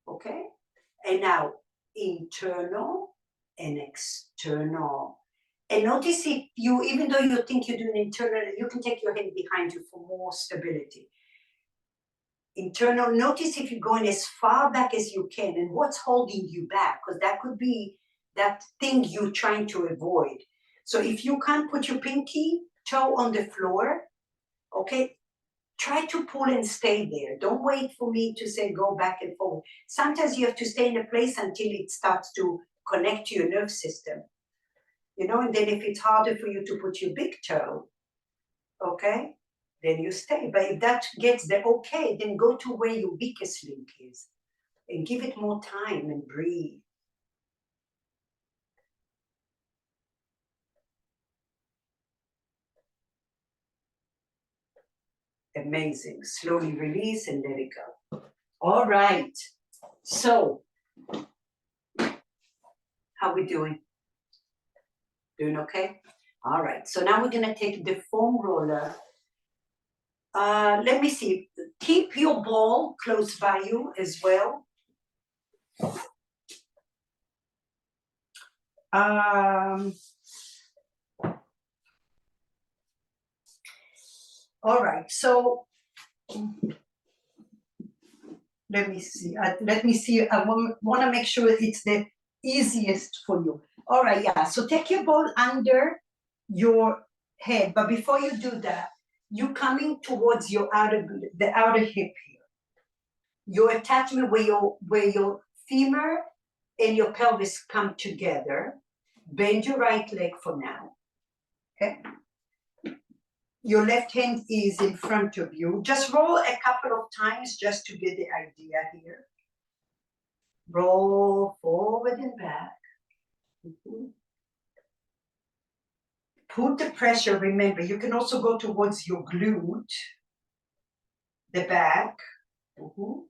Speaker 1: Okay? And now internal and external. And notice if you, even though you think you're doing internal, you can take your hand behind you for more stability. Internal, notice if you're going as far back as you can and what's holding you back, because that could be that thing you're trying to avoid. So if you can't put your pinky toe on the floor, okay, try to pull and stay there. Don't wait for me to say go back and forward. Sometimes you have to stay in a place until it starts to connect to your nerve system. You know, and then if it's harder for you to put your big toe, okay, then you stay. But if that gets the okay, then go to where your weakest link is and give it more time and breathe. Amazing. Slowly release and let it go. All right. So, how we doing? Doing okay? All right. So now we're going to take the foam roller. Let me see. Keep your ball close by you as well. All right. So let me see. I want to make sure it's the easiest for you. All right. Yeah. So take your ball under your head, but before you do that, you're coming towards the outer hip here. Your attachment where your femur and your pelvis come together. Bend your right leg for now. Okay. Your left hand is in front of you. Just roll a couple of times just to get the idea here. Roll forward and back. Mm-hmm. Put the pressure, remember, you can also go towards your glute, the back. Mm-hmm.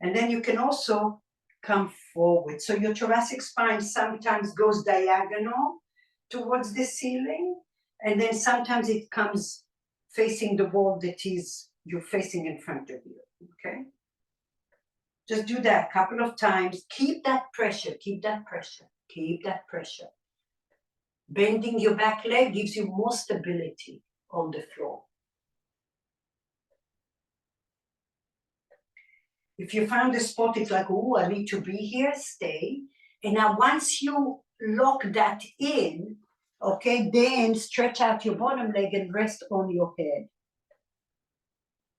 Speaker 1: And then you can also come forward. So your thoracic spine sometimes goes diagonal towards the ceiling, and then sometimes it comes facing the wall that is you're facing in front of you. Okay? Just do that a couple of times. Keep that pressure, keep that pressure, keep that pressure. Bending your back leg gives you more stability on the floor. If you found a spot, it's like, oh, I need to be here, stay. And now once you lock that in, okay, then stretch out your bottom leg and rest on your head.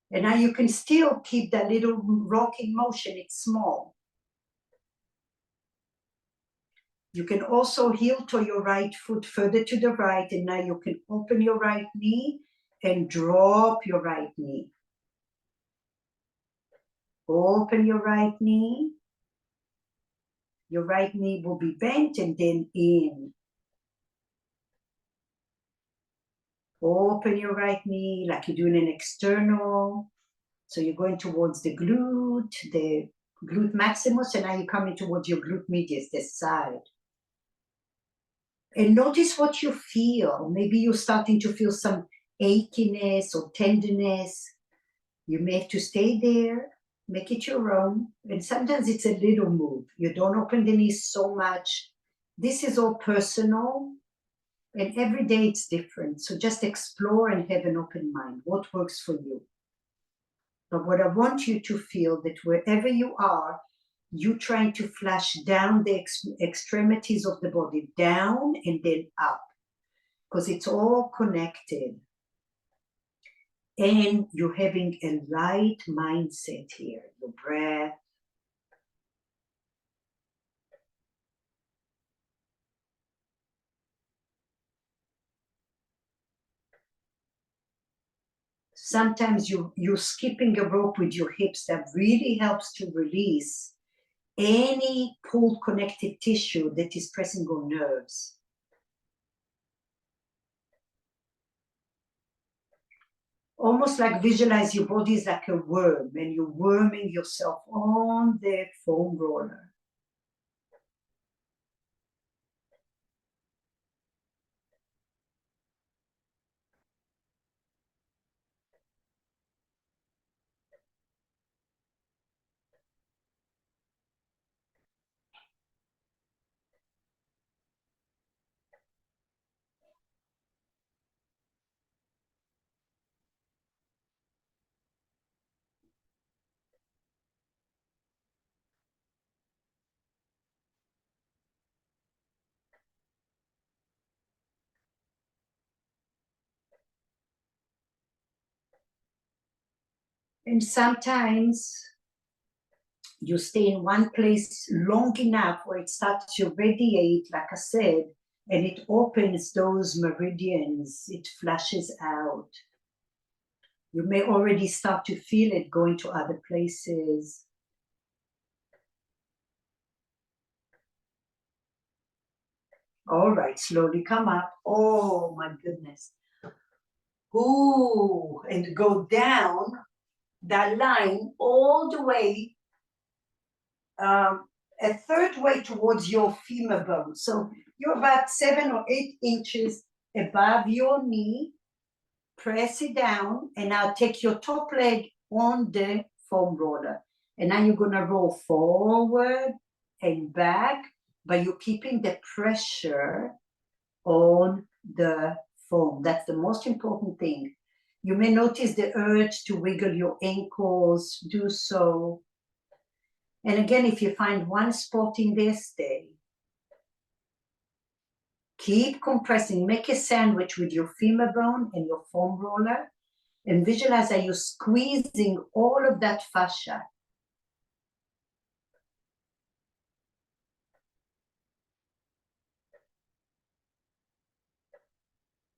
Speaker 1: And now you can still keep that little rocking motion, it's small. You can also heel to your right foot further to the right, and now you can open your right knee and drop your right knee. Open your right knee. Your right knee will be bent and then in. Open your right knee like you're doing an external. So you're going towards the glute maximus, and now you're coming towards your glute medius, this side. And notice what you feel. Maybe you're starting to feel some achiness or tenderness. You may have to stay there, make it your own. And sometimes it's a little move. You don't open the knees so much. This is all personal. And every day it's different. So just explore and have an open mind. What works for you? But what I want you to feel that wherever you are, you trying to flash down the extremities of the body, down and then up, because it's all connected. And you're having a light mindset here, your breath. Sometimes you're skipping a rope with your hips. That really helps to release any pulled connective tissue that is pressing on nerves. Almost like visualize your body is like a worm and you're worming yourself on the foam roller. And sometimes you stay in one place long enough where it starts to radiate, like I said, and it opens those meridians, it flushes out. You may already start to feel it going to other places. All right, slowly come up. Oh my goodness. Ooh, and go down that line all the way, a third way towards your femur bone. So you're about 7 or 8 inches above your knee. Press it down, and now take your top leg on the foam roller. And now you're gonna roll forward and back, but you're keeping the pressure on the foam. That's the most important thing. You may notice the urge to wiggle your ankles, do so. And again, if you find one spot in there, stay. Keep compressing, make a sandwich with your femur bone and your foam roller, and visualize that you're squeezing all of that fascia.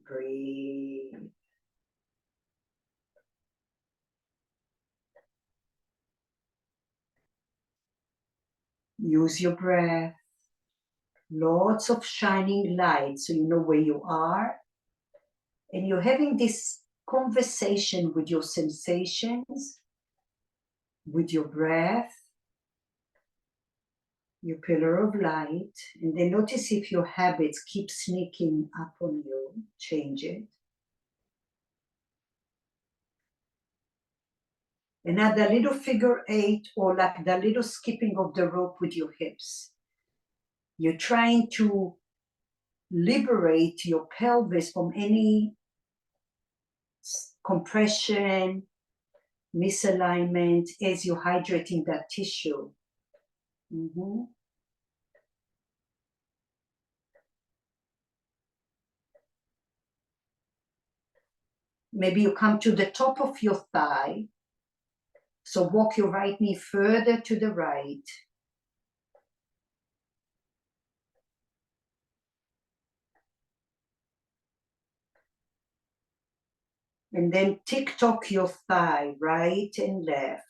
Speaker 1: Breathe. Use your breath. Lots of shining light so you know where you are. And you're having this conversation with your sensations, with your breath, your pillar of light. And then notice if your habits keep sneaking up on you, change it. And now the little figure 8, or like the little skipping of the rope with your hips. You're trying to liberate your pelvis from any compression, misalignment as you're hydrating that tissue. Maybe you come to the top of your thigh. So walk your right knee further to the right. And then tick-tock your thigh, right and left.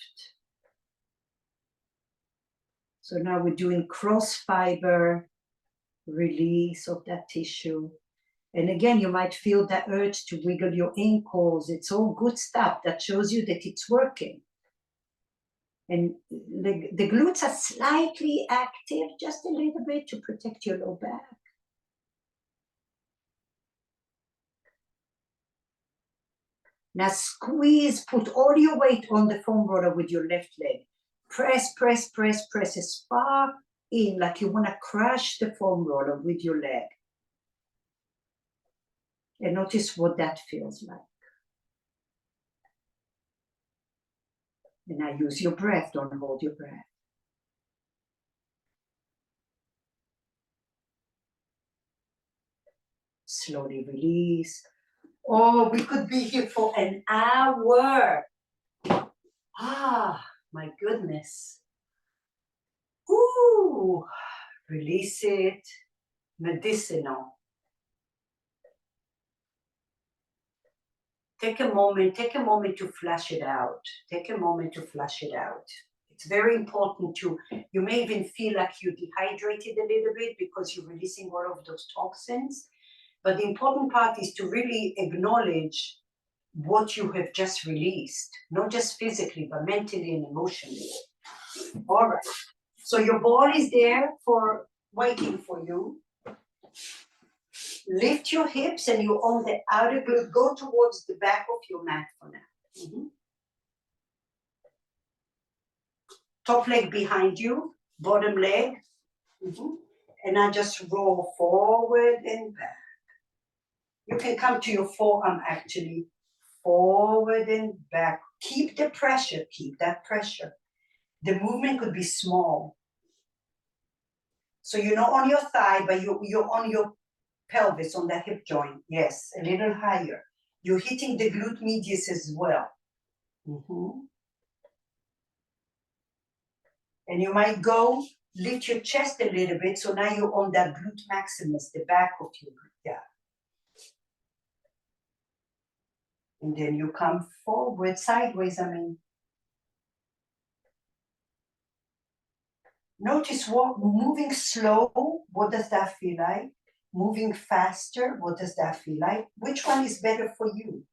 Speaker 1: So now we're doing cross fiber release of that tissue. And again, you might feel that urge to wiggle your ankles. It's all good stuff that shows you that it's working. And the glutes are slightly active, just a little bit, to protect your low back. Now squeeze, put all your weight on the foam roller with your left leg. Press, press, press, press as far in, like you want to crush the foam roller with your leg. And notice what that feels like. And now use your breath, don't hold your breath. Slowly release. Oh, we could be here for an hour. Ah, my goodness. Ooh, release it. Medicinal. Take a moment to flush it out. Take a moment to flush it out. It's very important you may even feel like you dehydrated a little bit because you're releasing all of those toxins. But the important part is to really acknowledge what you have just released, not just physically, but mentally and emotionally. All right. So your ball is there for waiting for you. Lift your hips and you on the outer glute. Go towards the back of your mat for now. Top leg behind you, bottom leg. And now just roll forward and back. You can come to your forearm actually. Forward and back. Keep the pressure, keep that pressure. The movement could be small. So you're not on your thigh, but you're on your pelvis, on that hip joint. Yes, a little higher. You're hitting the glute medius as well. And you might go, lift your chest a little bit, so now you're on that glute maximus, the back of your glute, yeah. And then you come forward, sideways, I mean. Notice what, moving slow, what does that feel like? Moving faster, what does that feel like? Which one is better for you?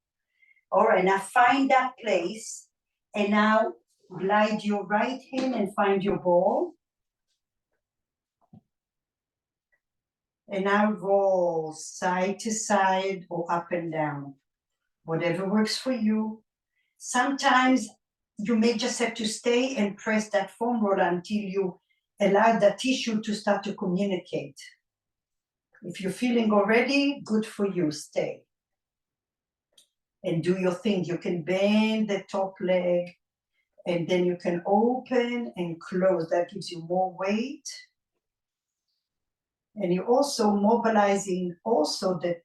Speaker 1: All right, now find that place, and now glide your right hand and find your ball. And now roll side to side or up and down, whatever works for you. Sometimes you may just have to stay and press that foam roller until you allow the tissue to start to communicate. If you're feeling already, good for you, stay. And do your thing. You can bend the top leg, and then you can open and close. That gives you more weight. And you're also mobilizing also the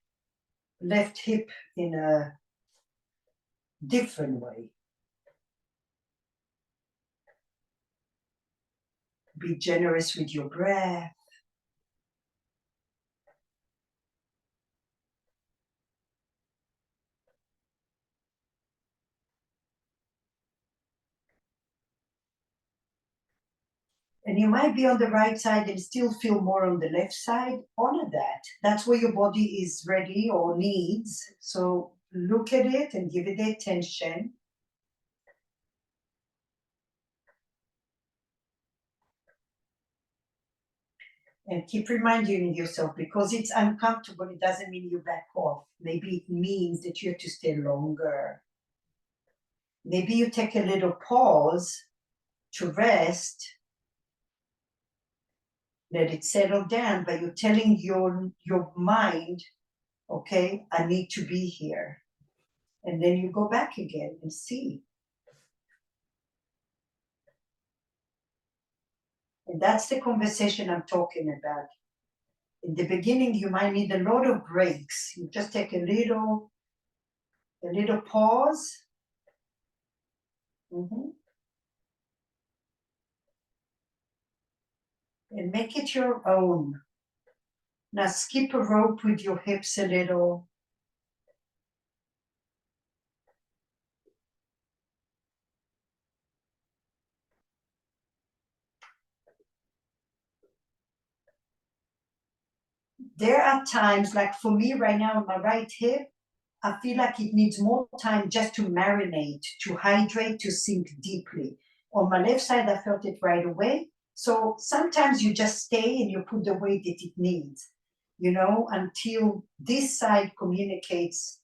Speaker 1: left hip in a different way. Be generous with your breath. And you might be on the right side and still feel more on the left side. Honor that. That's where your body is ready or needs. So look at it and give it the attention. And keep reminding yourself, because it's uncomfortable, it doesn't mean you back off. Maybe it means that you have to stay longer. Maybe you take a little pause to rest. Let it settle down, but you're telling your mind, okay, I need to be here. And then you go back again and see. And that's the conversation I'm talking about. In the beginning, you might need a lot of breaks. You just take a little pause. And make it your own. Now skip a rope with your hips a little. There are times, like for me right now on my right hip, I feel like it needs more time just to marinate, to hydrate, to sink deeply. On my left side, I felt it right away. So sometimes you just stay and you put the weight that it needs, until this side communicates,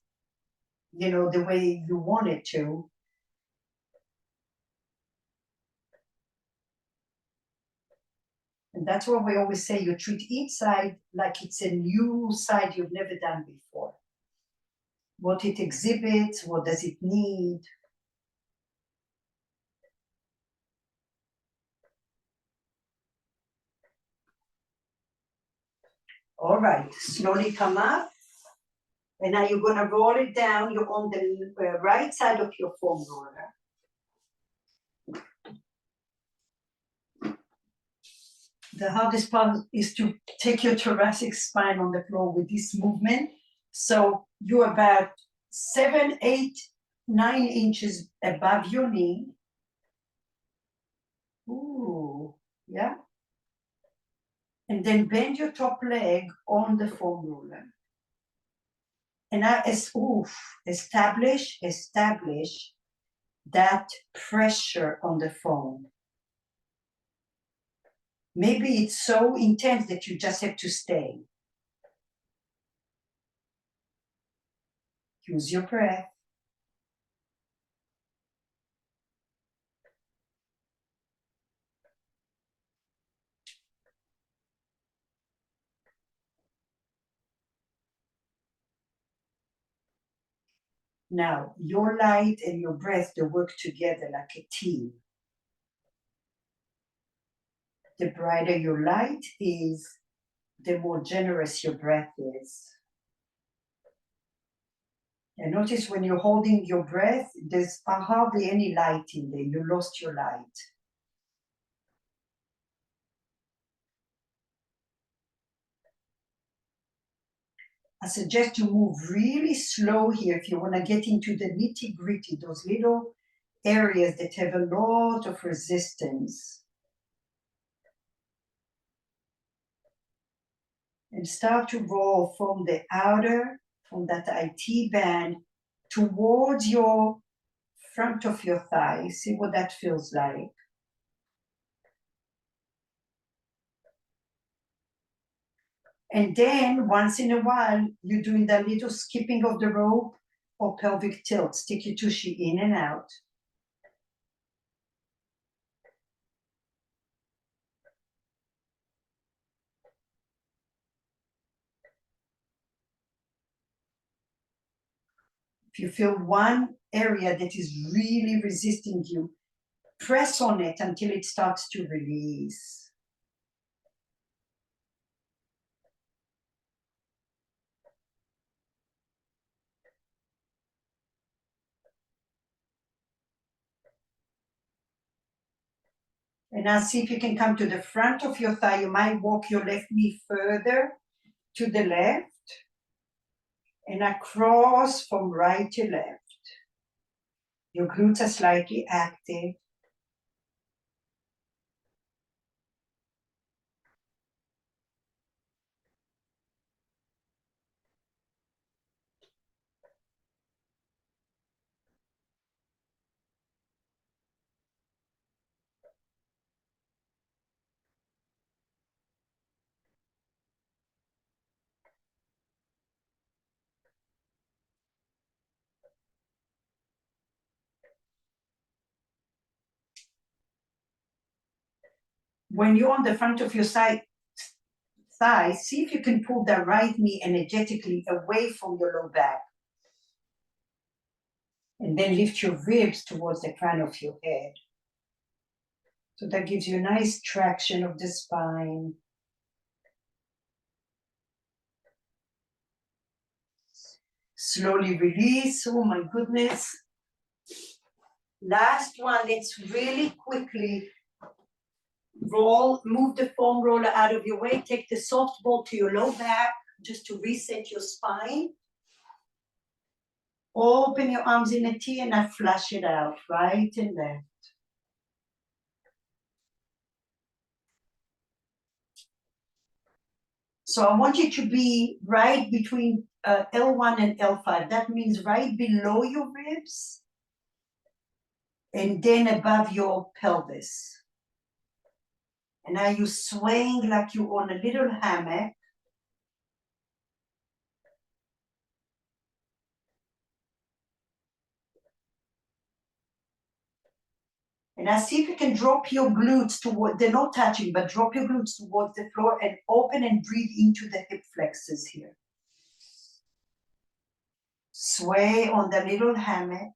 Speaker 1: the way you want it to. And that's why we always say you treat each side like it's a new side you've never done before. What it exhibits, what does it need? All right, slowly come up. And now you're gonna roll it down. You're on the right side of your foam roller. The hardest part is to take your thoracic spine on the floor with this movement. So you're about 7, 8, 9 inches above your knee. Ooh, yeah. And then bend your top leg on the foam roller. And now establish that pressure on the foam. Maybe it's so intense that you just have to stay. Use your breath. Now, your light and your breath, they work together like a team. The brighter your light is, the more generous your breath is. And notice when you're holding your breath, there's hardly any light in there. You lost your light. I suggest you move really slow here if you want to get into the nitty-gritty, those little areas that have a lot of resistance. And start to roll from the outer, from that IT band, towards your front of your thigh. See what that feels like. And then once in a while, you're doing that little skipping of the rope or pelvic tilt. Stick your tushy in and out. If you feel one area that is really resisting you, press on it until it starts to release. And now see if you can come to the front of your thigh. You might walk your left knee further to the left and across from right to left. Your glutes are slightly active. When you're on the front of your thigh, see if you can pull that right knee energetically away from your low back. And then lift your ribs towards the crown of your head. So that gives you a nice traction of the spine. Slowly release. Oh my goodness. Last one, let's really quickly roll, move the foam roller out of your way, take the soft ball to your low back just to reset your spine. Open your arms in a T and now flush it out, right and left. So I want you to be right between L1 and L5. That means right below your ribs and then above your pelvis. And now you're swaying like you're on a little hammock. And now see if you can drop your glutes toward, they're not touching, but drop your glutes towards the floor and open and breathe into the hip flexors here. Sway on the little hammock.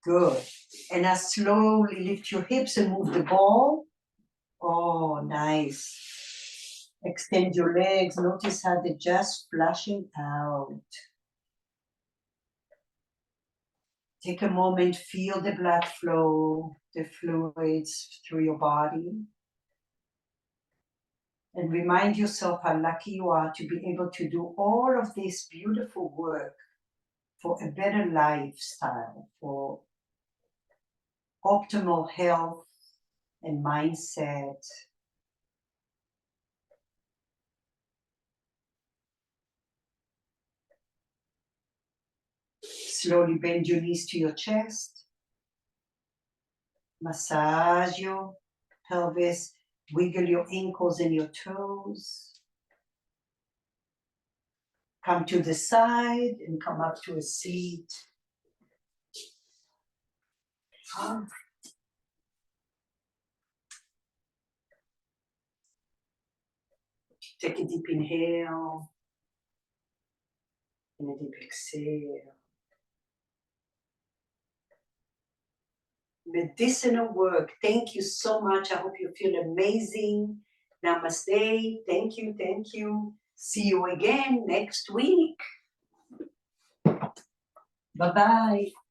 Speaker 1: Good. And now slowly lift your hips and move the ball. Oh, nice. Extend your legs. Notice how they're just flushing out. Take a moment, feel the blood flow, the fluids through your body. And remind yourself how lucky you are to be able to do all of this beautiful work for a better lifestyle, for optimal health and mindset. Slowly bend your knees to your chest. Massage your pelvis. Wiggle your ankles and your toes. Come to the side and come up to a seat. Take a deep inhale and a deep exhale. Medicinal work. Thank you so much. I hope you feel amazing. Namaste. Thank you. Thank you. See you again next week. Bye-bye.